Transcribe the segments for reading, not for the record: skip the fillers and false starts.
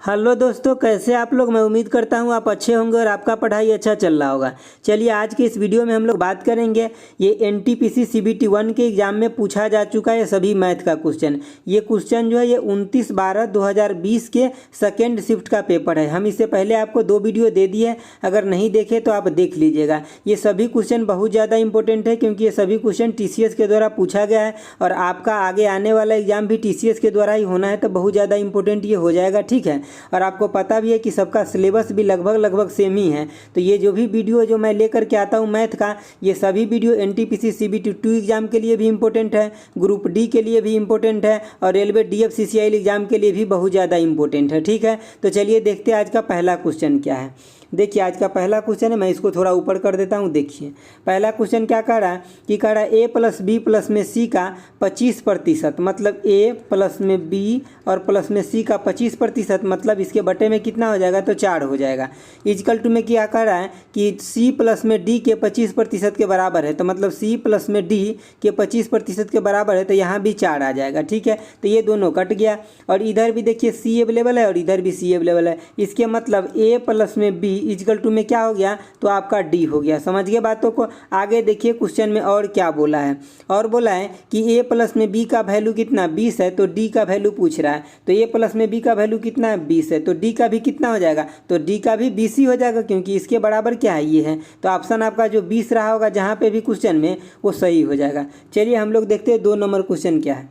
Hello दोस्तों, कैसे आप लोग। मैं उम्मीद करता हूँ आप अच्छे होंगे और आपका पढ़ाई अच्छा चल रहा होगा। चलिए आज के इस वीडियो में हम लोग बात करेंगे ये एनटीपीसी सीबीटी 1 के एग्जाम में पूछा जा चुका है सभी मैथ का क्वेश्चन। ये क्वेश्चन जो है ये 29/12/2020 के सेकेंड शिफ्ट का पेपर है। हम इससे पहले आपको 2 वीडियो दे दिए, अगर नहीं देखे तो आप देख लीजिएगा। ये सभी क्वेश्चन बहुत ज़्यादा इंपॉर्टेंट है क्योंकि ये सभी क्वेश्चन टीसीएस के द्वारा पूछा गया है और आपका आगे आने वाला एग्जाम भी टीसीएस के द्वारा ही होना है, तो बहुत ज़्यादा इंपॉर्टेंट ये हो जाएगा। ठीक है, और आपको पता भी है कि सबका सिलेबस भी लगभग सेम ही है। तो ये जो भी वीडियो जो मैं लेकर के आता हूँ मैथ का, ये सभी वीडियो एनटीपीसी सीबीटी 2 एग्जाम के लिए भी इंपॉर्टेंट है, ग्रुप डी के लिए भी इंपॉर्टेंट है और रेलवे डीएफसीसीआई एग्जाम के लिए भी बहुत ज़्यादा इंपॉर्टेंट है। ठीक है, तो चलिए देखते हैं आज का पहला क्वेश्चन क्या है। देखिए आज का पहला क्वेश्चन है, मैं इसको थोड़ा ऊपर कर देता हूँ। देखिए पहला क्वेश्चन क्या कह रहा है कि कह रहा है ए प्लस बी प्लस में सी का 25%, मतलब ए प्लस में बी और प्लस में सी का 25%, मतलब इसके बटे में कितना हो जाएगा, तो 4 हो जाएगा। इजकल टू में क्या कह रहा है कि सी प्लस में डी के 25% के बराबर है, तो मतलब सी प्लस में डी के 25% के बराबर है, तो यहाँ भी 4 आ जाएगा। ठीक है, तो ये दोनों कट गया और इधर भी देखिए सी अवेलेबल है और इधर भी सी अवेलेबल है। इसके मतलब ए प्लस में बी इजकल टू में क्या हो गया, तो आपका डी हो गया। समझ गए बातों को। आगे देखिए क्वेश्चन में और क्या बोला है, और बोला है कि ए प्लस में बी का वैल्यू कितना 20 है, तो डी का वैल्यू पूछ रहा है। तो ए प्लस में बी का वैल्यू कितना है 20 है, तो डी का भी कितना हो जाएगा, तो डी का भी 20 ही हो जाएगा क्योंकि इसके बराबर क्या है, ये है। तो ऑप्शन आपका जो 20 रहा होगा जहाँ पे भी क्वेश्चन में, वो सही हो जाएगा। चलिए हम लोग देखते हैं 2 नंबर क्वेश्चन क्या है।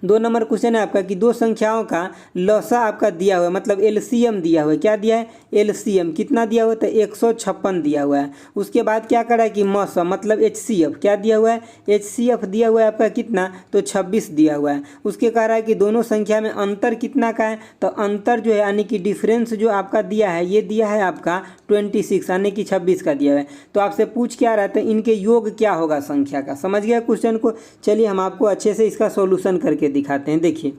2 नंबर क्वेश्चन है आपका कि दो संख्याओं का लसा आपका दिया हुआ है, मतलब एलसीएम दिया हुआ है। क्या दिया है, एलसीएम कितना दिया हुआ है, तो 156 दिया हुआ है। उसके बाद क्या करा है कि मौसम मतलब एचसीएफ क्या दिया हुआ है, एचसीएफ दिया हुआ है आपका कितना, तो 26 दिया हुआ है। उसके कह रहा है कि दोनों संख्या में अंतर कितना का है, तो अंतर जो है यानी कि डिफरेंस जो आपका दिया है, ये दिया है आपका 26 यानी कि 26 का दिया है। तो आपसे पूछ क्या रहा है, इनके योग क्या होगा संख्या का। समझ गया क्वेश्चन को। चलिए हम आपको अच्छे से इसका सॉल्यूशन करके दिखाते हैं। देखिए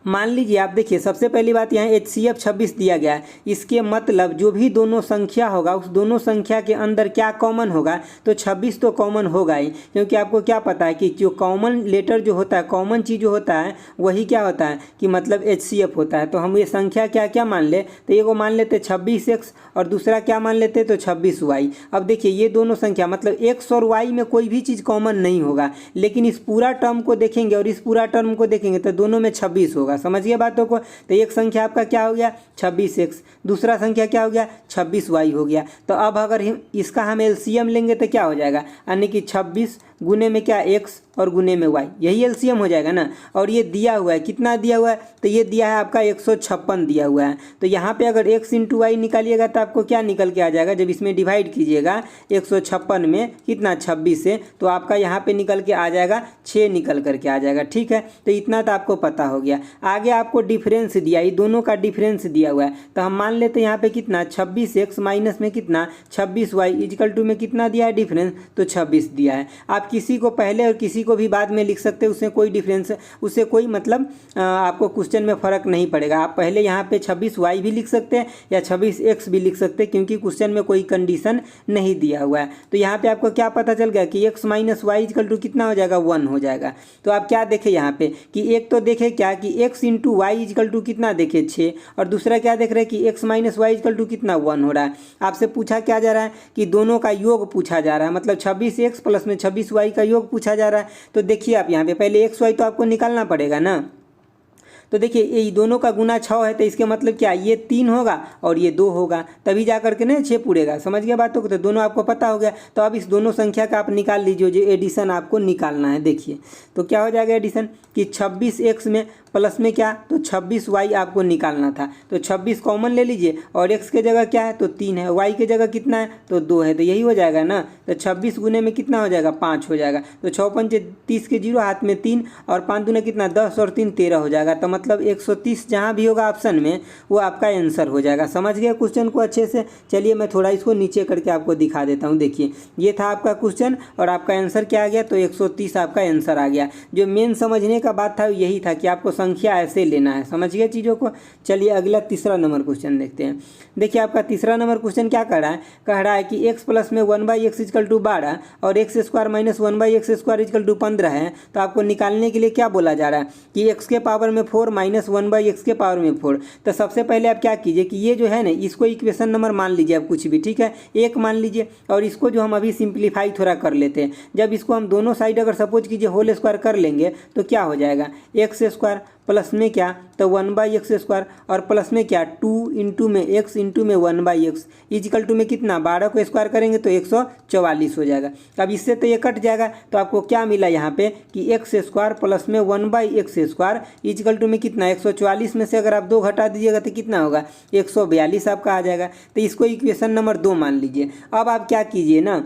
मान लीजिए आप देखिए, सबसे पहली बात यहाँ HCF 26 दिया गया है। इसके मतलब जो भी दोनों संख्या होगा उस दोनों संख्या के अंदर क्या कॉमन होगा, तो 26 तो कॉमन होगा ही, क्योंकि आपको क्या पता है कि जो कॉमन लेटर जो होता है, कॉमन चीज़ जो होता है वही क्या होता है कि मतलब HCF होता है। तो हम ये संख्या क्या क्या मान ले, तो ये को मान लेते 26x और दूसरा क्या मान लेते तो 26y। अब देखिए ये दोनों संख्या मतलब x और y में कोई भी चीज़ कॉमन नहीं होगा, लेकिन इस पूरा टर्म को देखेंगे और इस पूरा टर्म को देखेंगे तो दोनों में 26 होगा। समझिए बातों को। तो एक संख्या आपका क्या हो गया 26x, दूसरा संख्या क्या हो गया 26y हो गया। तो अब अगर इसका हम एलसीएम लेंगे तो क्या हो जाएगा, यानी कि 26 गुने में क्या x और गुने में y, यही एलसीएम हो जाएगा ना। और ये दिया हुआ है, कितना दिया हुआ है, तो ये दिया है आपका 156 दिया हुआ है। तो यहाँ पे अगर x इंटू वाई निकालिएगा तो आपको क्या निकल के आ जाएगा, जब इसमें डिवाइड कीजिएगा 156 में कितना 26 से, तो आपका यहाँ पे निकल के आ जाएगा 6 निकल करके आ जाएगा। ठीक है, तो इतना तो आपको पता हो गया। आगे आपको डिफरेंस दिया, ये दोनों का डिफरेंस दिया हुआ है। तो हम मान लेते हैं यहाँ पे कितना 26x माइनस में कितना 26y इजकल टू में कितना दिया है डिफरेंस, तो 26 दिया है। आप किसी को पहले और किसी को भी बाद में लिख सकते हैं, उससे कोई डिफरेंस, उससे कोई मतलब आपको क्वेश्चन में फ़र्क नहीं पड़ेगा। आप पहले यहाँ पे 26y भी लिख सकते हैं या 26x भी लिख सकते हैं, क्योंकि क्वेश्चन में कोई कंडीशन नहीं दिया हुआ है। तो यहाँ पे आपको क्या पता चल गया कि x minus y equal to कितना हो जाएगा 1 हो जाएगा। तो आप क्या देखें यहाँ पे कि एक तो देखे क्या कि x into y equal to कितना देखे 6, और दूसरा क्या देख रहे हैं कि x minus y equal to कितना 1 हो रहा है। आपसे पूछा क्या जा रहा है कि दोनों का योग पूछा जा रहा है, मतलब 26x प्लस में 26y का योग पूछा जा रहा है। तो देखिए आप यहाँ पे पहले xy तो आपको निकालना पड़ेगा ना। तो देखिए ये दोनों का गुना 6 है, तो इसके मतलब क्या, ये 3 होगा और ये 2 होगा, तभी जा करके ना 6 पूरेगा। समझ गया बातों को। तो दोनों आपको पता हो गया। तो अब इस दोनों संख्या का आप निकाल लीजिए, जो एडिशन आपको निकालना है। देखिए तो क्या हो जाएगा एडिशन कि 26x में प्लस में क्या, तो 26y आपको निकालना था। तो 26 कॉमन ले लीजिए और x के जगह क्या है, तो 3 है, y के जगह कितना है, तो 2 है, तो यही हो जाएगा ना। तो 26 गुने में कितना हो जाएगा 5 हो जाएगा। तो 6 पंचे 30 के 0 हाथ में 3 और 5 दूने कितना 10 और 3 13 हो जाएगा। तो मतलब 130 जहाँ भी होगा ऑप्शन में वो आपका आंसर हो जाएगा। समझ गए क्वेश्चन को अच्छे से। चलिए मैं थोड़ा इसको नीचे करके आपको दिखा देता हूँ। देखिए ये था आपका क्वेश्चन और आपका आंसर क्या आ गया, तो 130 आपका आंसर आ गया। जो मेन समझने का बात था यही था कि आपको संख्या ऐसे लेना है। समझ गए चीज़ों को। चलिए अगला तीसरा नंबर क्वेश्चन देखते हैं। देखिए आपका तीसरा नंबर क्वेश्चन क्या कह रहा है कि x प्लस में 1/x इक्वल टू 12 और x square minus 1/x square equal to 15 है। तो आपको निकालने के लिए क्या बोला जा रहा है कि x के पावर में 4 माइनस 1/x के पावर में 4। तो सबसे पहले आप क्या कीजिए कि ये जो है ना, इसको इक्वेशन नंबर मान लीजिए आप कुछ भी, ठीक है, एक मान लीजिए। और इसको जो हम अभी सिंप्लीफाई थोड़ा कर लेते हैं। जब इसको हम दोनों साइड अगर सपोज कीजिए होल स्क्वायर कर लेंगे तो क्या हो जाएगा, एक्स स्क्वायर प्लस में क्या, तो 1/x स्क्वायर और प्लस में क्या 2 इंटू में x इंटू में 1/x इजिकल टू में कितना, 12 को स्क्वायर करेंगे तो 144 हो जाएगा। अब इससे तो ये कट जाएगा। तो आपको क्या मिला यहाँ पे कि x स्क्वायर प्लस में 1/x स्क्वायर इजिकल टू में कितना, 144 में से अगर आप 2 घटा दीजिएगा तो कितना होगा, 142 आपका आ जाएगा। तो इसको इक्वेशन नंबर 2 मान लीजिए। अब आप क्या कीजिए ना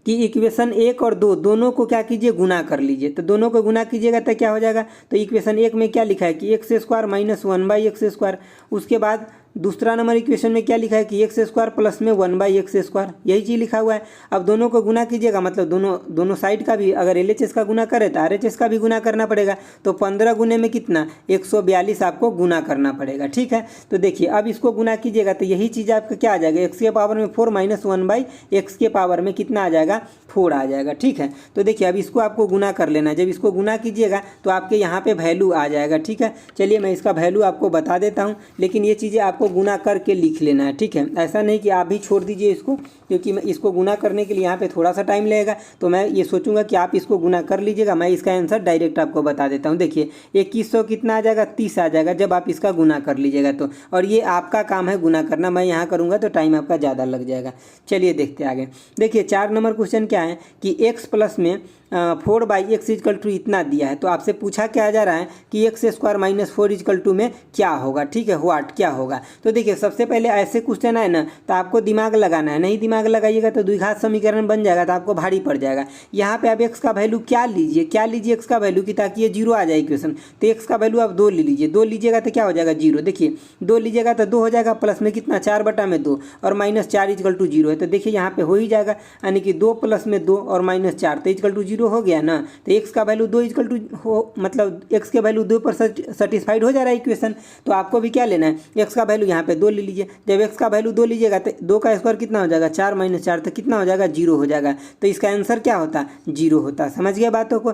कि इक्वेशन 1 और 2 दोनों को क्या कीजिए, गुना कर लीजिए। तो दोनों को गुना कीजिएगा तो क्या हो जाएगा, तो इक्वेशन 1 में क्या लिखा है कि x square minus 1/x square. उसके बाद दूसरा नंबर इक्वेशन में क्या लिखा है कि एक्स स्क्वायर प्लस में 1/x स्क्वायर, यही चीज़ लिखा हुआ है। अब दोनों को गुना कीजिएगा, मतलब दोनों साइड का भी अगर LHS का गुना करे तो RHS का भी गुना करना पड़ेगा। तो 15 गुने में कितना, 142 आपको गुना करना पड़ेगा, ठीक है। तो देखिए अब इसको गुना कीजिएगा तो यही चीज़ आपका क्या आ जाएगा, x के पावर में 4 माइनस 1/x के पावर में कितना आ जाएगा, 4 आ जाएगा, ठीक है। तो देखिए अब इसको आपको गुना कर लेना है। जब इसको गुना कीजिएगा तो आपके यहाँ पे वैल्यू आ जाएगा, ठीक है। चलिए मैं इसका वैल्यू आपको बता देता हूँ, लेकिन ये चीज़ें आपको गुना करके लिख लेना है, ठीक है। ऐसा नहीं कि आप भी छोड़ दीजिए इसको, क्योंकि मैं इसको गुना करने के लिए यहाँ पे थोड़ा सा टाइम लगेगा। तो मैं ये सोचूंगा कि आप इसको गुना कर लीजिएगा। मैं इसका आंसर डायरेक्ट आपको बता देता हूँ। देखिए 2100 कितना आ जाएगा, 30 आ जाएगा जब आप इसका गुना कर लीजिएगा तो। और ये आपका काम है गुना करना, मैं यहाँ करूँगा तो टाइम आपका ज़्यादा लग जाएगा। चलिए देखते आगे। देखिए 4 नंबर क्वेश्चन क्या है कि x प्लस में 4/x इजकल टू इतना दिया है। तो आपसे पूछा क्या जा रहा है कि x square minus 4 equal to में क्या होगा, ठीक है, व्हाट क्या होगा। तो देखिए सबसे पहले ऐसे क्वेश्चन है ना, तो आपको दिमाग लगाना है। नहीं दिमाग लगाइएगा तो द्विघात समीकरण बन जाएगा, तो आपको भारी पड़ जाएगा। यहाँ पे आप x का वैल्यू क्या लीजिए x का वैल्यू की, ताकि ये 0 आ जाए इक्वेशन। तो x का वैल्यू आप 2 ले लीजिए। 2 लीजिएगा तो क्या हो जाएगा, 0। देखिए 2 लीजिएगा तो 2 हो जाएगा, प्लस में कितना 4/2 और माइनस 4 इजकल टू 0 है। तो देखिए यहाँ पे हो ही जाएगा, यानी कि 2 प्लस में 2 और माइनस 4 तो इजकल टू 0 हो गया ना। तो x का वैल्यू 2 इजकल टू हो, मतलब x के वैल्यू 2 पर सेटिस्फाइड हो जा रहा है इक्वेशन। तो आपको भी क्या लेना है, x का वैल्यू यहाँ पे 2 ले लीजिए। जब x का वैल्यू 2 लीजिएगा तो 2 का स्क्वायर कितना हो जाएगा, 4 माइनस 4 तो कितना हो जाएगा, 0 हो जाएगा। तो इसका आंसर क्या होता, 0 होता। समझ गए बातों को।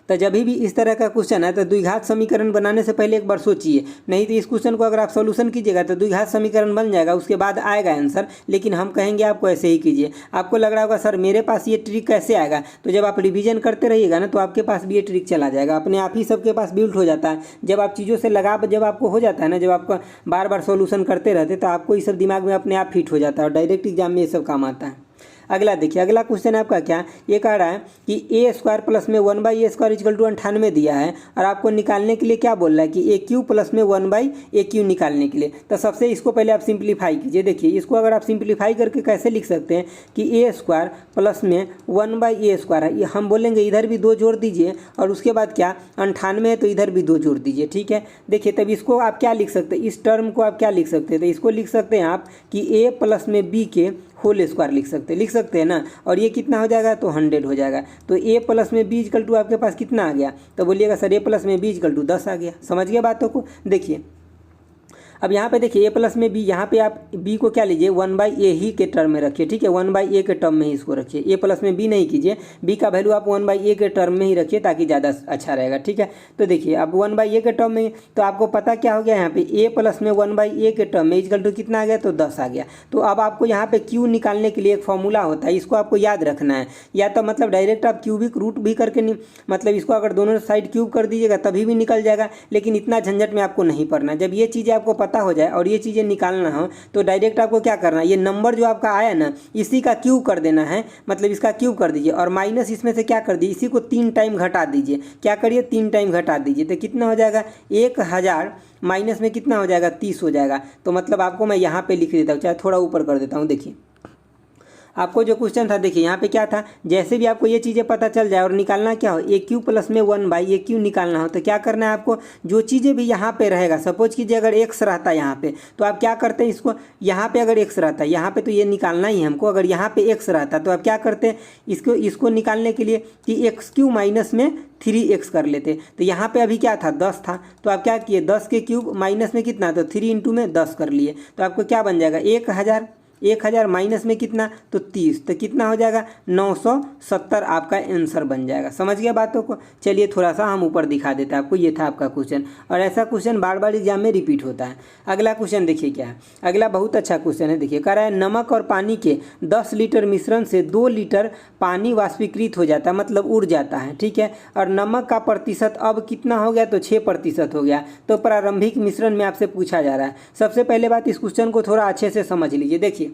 तो जब भी इस तरह का क्वेश्चन है तो द्विघात समीकरण बनाने से पहले एक बार सोचिए, नहीं तो इस क्वेश्चन को अगर आप सॉल्यूशन कीजिएगा तो द्विघात समीकरण बन जाएगा, उसके बाद आएगा आंसर। लेकिन हम कहेंगे आपको ऐसे ही कीजिए। आपको लग रहा होगा सर मेरे पास ये ट्रिक कैसे आएगा, तो जब आप रिवीजन करते रहिएगा ना तो आपके पास भी ये ट्रिक चला जाएगा, अपने आप ही सबके पास बिल्ट हो जाता है। जब आप चीज़ों से लगाव जब आपको हो जाता है ना, जब आपको बार बार सॉल्यूशन करते रहते तो आपको ये सब दिमाग में अपने आप फिट हो जाता है और डायरेक्ट एग्जाम में ये सब काम आता है। अगला देखिए, अगला क्वेश्चन आपका क्या, ये कह रहा है कि a स्क्वायर प्लस में 1/a स्क्वायर इक्वल टू 98 दिया है और आपको निकालने के लिए क्या बोल रहा है कि a³ प्लस में 1/a³ निकालने के लिए। तो सबसे इसको पहले आप सिंप्लीफाई कीजिए। देखिए इसको अगर आप सिंप्लीफाई करके कैसे लिख सकते हैं कि a स्क्वायर प्लस में 1/a स्क्वायर है, हम बोलेंगे इधर भी 2 जोड़ दीजिए और उसके बाद क्या 98 है तो इधर भी 2 जोड़ दीजिए, ठीक है। देखिए तब इसको आप क्या लिख सकते हैं, इस टर्म को आप क्या लिख सकते हैं, तो इसको लिख सकते हैं आप कि a प्लस में b के होल स्क्वायर लिख सकते हैं ना। और ये कितना हो जाएगा, तो 100 हो जाएगा। तो a प्लस में b इक्वल टू आपके पास कितना आ गया, तो बोलिएगा सर a प्लस में b इक्वल टू 10 आ गया। समझ गए बातों को। देखिए अब यहाँ पे देखिए a प्लस में b, यहाँ पे आप b को क्या लीजिए 1/a ही के टर्म में रखिए, ठीक है, 1/a के टर्म में ही इसको रखिए। a प्लस में b नहीं कीजिए, b का वैल्यू आप 1/a के टर्म में ही रखिए ताकि ज़्यादा अच्छा रहेगा, ठीक है। तो देखिए अब 1/a के टर्म में, तो आपको पता क्या हो गया यहाँ पे a प्लस में 1/a के टर्म में इक्वल टू कितना आ गया, तो 10 आ गया। तो अब आपको यहाँ पे q निकालने के लिए एक फॉर्मूला होता है, इसको आपको याद रखना है। या तो मतलब डायरेक्ट आप क्यूबिक रूट भी करके मतलब इसको अगर दोनों साइड क्यूब कर दीजिएगा तभी भी निकल जाएगा, लेकिन इतना झंझट में आपको नहीं पड़ना। जब ये चीज़ें आपको पता हो जाए और ये चीज़ें निकालना हो तो डायरेक्ट आपको क्या करना है, ये नंबर जो आपका आया ना इसी का क्यूब कर देना है, मतलब इसका क्यूब कर दीजिए और माइनस इसमें से क्या कर दीजिए, इसी को 3 टाइम घटा दीजिए। क्या करिए, 3 टाइम घटा दीजिए। तो कितना हो जाएगा, 1000 माइनस में कितना हो जाएगा, 30 हो जाएगा। तो मतलब आपको मैं यहाँ पे लिख देता हूँ, चाहे थोड़ा ऊपर कर देता हूँ। देखिए आपको जो क्वेश्चन था देखिए यहाँ पे क्या था, जैसे भी आपको ये चीज़ें पता चल जाए और निकालना क्या हो, ए क्यू प्लस में 1/AQ निकालना हो तो क्या करना है आपको, जो चीज़ें भी यहाँ पे रहेगा, सपोज कीजिए अगर एक्स रहता है यहाँ पे तो आप क्या करते हैं इसको, यहाँ पे अगर एक्स रहता है यहाँ पे तो ये निकालना ही है हमको, अगर यहाँ पे एक्स रहता तो आप क्या करते हैं इसको निकालने के लिए कि XQ माइनस में 3x कर लेते। तो यहाँ पे अभी क्या था 10 था, तो आप क्या किए 10 के क्यूब माइनस में कितना, तो 3 इंटू में 10 कर लिए, तो आपको क्या बन जाएगा 1000 माइनस में कितना, तो 30, तो कितना हो जाएगा 970 आपका आंसर बन जाएगा। समझ गया बातों को। चलिए थोड़ा सा हम ऊपर दिखा देते हैं आपको, ये था आपका क्वेश्चन, और ऐसा क्वेश्चन बार बार एग्जाम में रिपीट होता है। अगला क्वेश्चन देखिए क्या है, अगला बहुत अच्छा क्वेश्चन है, देखिए कह रहा है नमक और पानी के 10 लीटर मिश्रण से 2 लीटर पानी वाष्पीकृत हो जाता है, मतलब उड़ जाता है, ठीक है, और नमक का प्रतिशत अब कितना हो गया, तो 6% हो गया। तो प्रारंभिक मिश्रण में आपसे पूछा जा रहा है। सबसे पहले बात, इस क्वेश्चन को थोड़ा अच्छे से समझ लीजिए। देखिए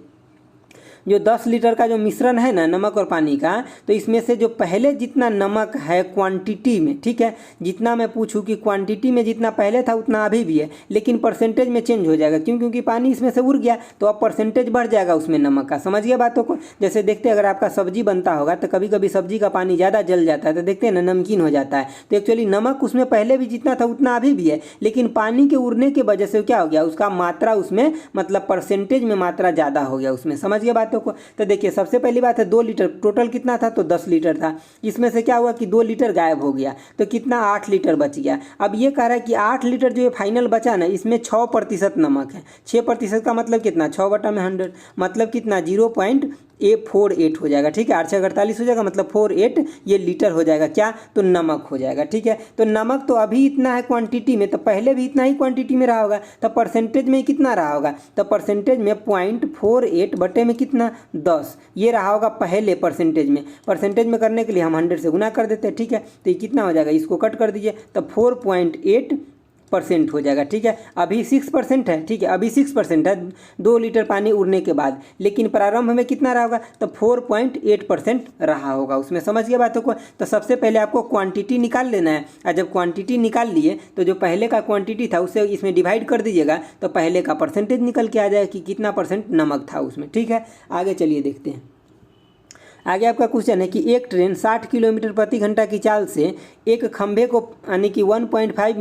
जो 10 लीटर का जो मिश्रण है ना नमक और पानी का, तो इसमें से जो पहले जितना नमक है क्वांटिटी में, ठीक है, जितना मैं पूछूं कि क्वांटिटी में जितना पहले था उतना अभी भी है, लेकिन परसेंटेज में चेंज हो जाएगा, क्यों, क्योंकि पानी इसमें से उड़ गया तो अब परसेंटेज बढ़ जाएगा उसमें नमक का। समझ गया बातों को। जैसे देखते हैं अगर आपका सब्जी बनता होगा तो कभी कभी सब्जी का पानी ज़्यादा जल जाता है, तो देखते हैं ना नमकीन हो जाता है, तो एक्चुअली नमक उसमें पहले भी जितना था उतना अभी भी है, लेकिन पानी के उड़ने की वजह से क्या हो गया, उसका मात्रा उसमें मतलब परसेंटेज में मात्रा ज़्यादा हो गया उसमें। समझ गया बातों को। तो देखिए सबसे पहली बात है 2 लीटर, टोटल कितना था, तो 10 लीटर था, इसमें से क्या हुआ कि 2 लीटर गायब हो गया, तो कितना 8 लीटर बच गया। अब ये कह रहा है कि 8 लीटर जो ये फाइनल बचा ना, इसमें 6% नमक है। 6% का मतलब कितना, 6/100 मतलब कितना 0.48 हो जाएगा, ठीक है, 8×48 हो जाएगा, मतलब 48 ये लीटर हो जाएगा, क्या, तो नमक हो जाएगा, ठीक है। तो नमक तो अभी इतना है क्वांटिटी में, तो पहले भी इतना ही क्वांटिटी में रहा होगा, तो परसेंटेज में कितना रहा होगा, तो परसेंटेज में 0.48 बटे में कितना 10 ये रहा होगा पहले परसेंटेज में। परसेंटेज में करने के लिए हम 100 से गुना कर देते हैं, ठीक है, तो ये कितना हो जाएगा, इसको कट कर दीजिए, तो 4.8% हो जाएगा, ठीक है। अभी 6% है, ठीक है, अभी 6% है 2 लीटर पानी उड़ने के बाद, लेकिन प्रारंभ में कितना रहा होगा, तो 4.8% रहा होगा उसमें। समझ गया बातों को। तो सबसे पहले आपको क्वांटिटी निकाल लेना है, और जब क्वांटिटी निकाल लिए तो जो पहले का क्वांटिटी था उससे इसमें डिवाइड कर दीजिएगा, तो पहले का परसेंटेज निकल के आ जाएगा कि कितना परसेंट नमक था उसमें, ठीक है। आगे चलिए देखते हैं। आगे आपका क्वेश्चन है कि एक ट्रेन 60 किलोमीटर प्रति घंटा की चाल से एक खंभे को यानी कि 1.5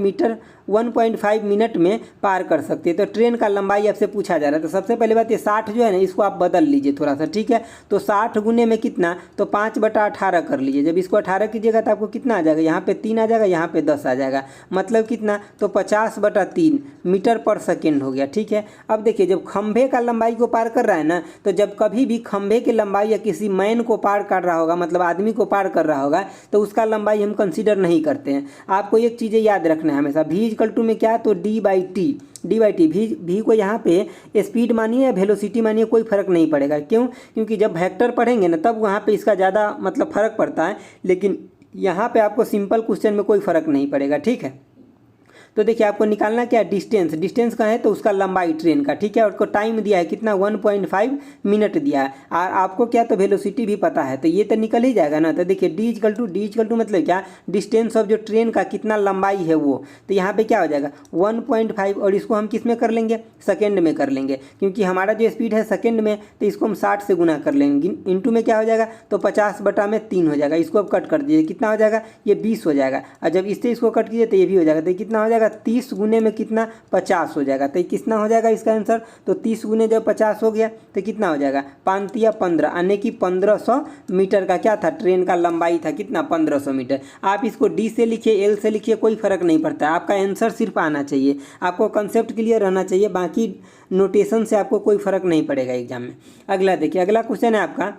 मिनट में पार कर सकती है, तो ट्रेन का लंबाई आपसे पूछा जा रहा है। तो सबसे पहले बात ये 60 जो है ना, इसको आप बदल लीजिए थोड़ा सा, ठीक है। तो 60 गुने में कितना, तो 5/18 कर लीजिए। जब इसको 18 कीजिएगा तो आपको कितना आ जाएगा, यहाँ पे 3 आ जाएगा, यहाँ पे 10 आ जाएगा, मतलब कितना, तो 50/3 मीटर पर सेकेंड हो गया, ठीक है। अब देखिए जब खंभे का लंबाई को पार कर रहा है ना, तो जब कभी भी खंभे की लंबाई या किसी मैन को पार कर रहा होगा, मतलब आदमी को पार कर रहा होगा, तो उसका लंबाई हम कंसीडर नहीं करते हैं। आपको एक चीज़ें याद रखना है हमेशा, v इक्वल टू में क्या है, तो डी बाई टी भी को यहाँ पे स्पीड मानिए या वेलोसिटी मानिए, कोई फर्क नहीं पड़ेगा। क्यों, क्योंकि जब वेक्टर पढ़ेंगे ना तब वहाँ पे इसका ज़्यादा मतलब फ़र्क पड़ता है, लेकिन यहाँ पे आपको सिंपल क्वेश्चन में कोई फ़र्क नहीं पड़ेगा, ठीक है। तो देखिए आपको निकालना क्या है, डिस्टेंस का है तो उसका लंबाई ट्रेन का, ठीक है, और उसको टाइम दिया है कितना 1.5 मिनट दिया है, और आपको क्या तो वेलोसिटी भी पता है, तो ये तो निकल ही जाएगा ना। तो देखिए डी इक्वल टू मतलब क्या, डिस्टेंस ऑफ जो ट्रेन का कितना लंबाई है वो, तो यहाँ पे क्या हो जाएगा 1.5, और इसको हम किस में कर लेंगे, सेकेंड में कर लेंगे, क्योंकि हमारा जो स्पीड है सेकेंड में, तो इसको हम 60 से गुना कर लेंगे, इंटू में क्या हो जाएगा, तो 50/3 हो जाएगा। इसको अब कट कर दीजिए, कितना हो जाएगा, ये 20 हो जाएगा, और जब इससे इसको कट कीजिए तो ये भी हो जाएगा, तो कितना हो जाएगा 30 गुने में कितना 50 हो जाएगा। तो कितना हो जाएगा इसका आंसर, तो 30 गुने जब 50 हो गया तो कितना हो जाएगा 5 या 15, यानी कि 1500 मीटर का क्या था, ट्रेन का लंबाई था, कितना 1500 मीटर। आप इसको डी से लिखिए, एल से लिखिए, कोई फर्क नहीं पड़ता, आपका आंसर सिर्फ आना चाहिए, आपको कंसेप्ट क्लियर रहना चाहिए, बाकी नोटेशन से आपको कोई फर्क नहीं पड़ेगा एग्जाम में। अगला देखिए, अगला क्वेश्चन है आपका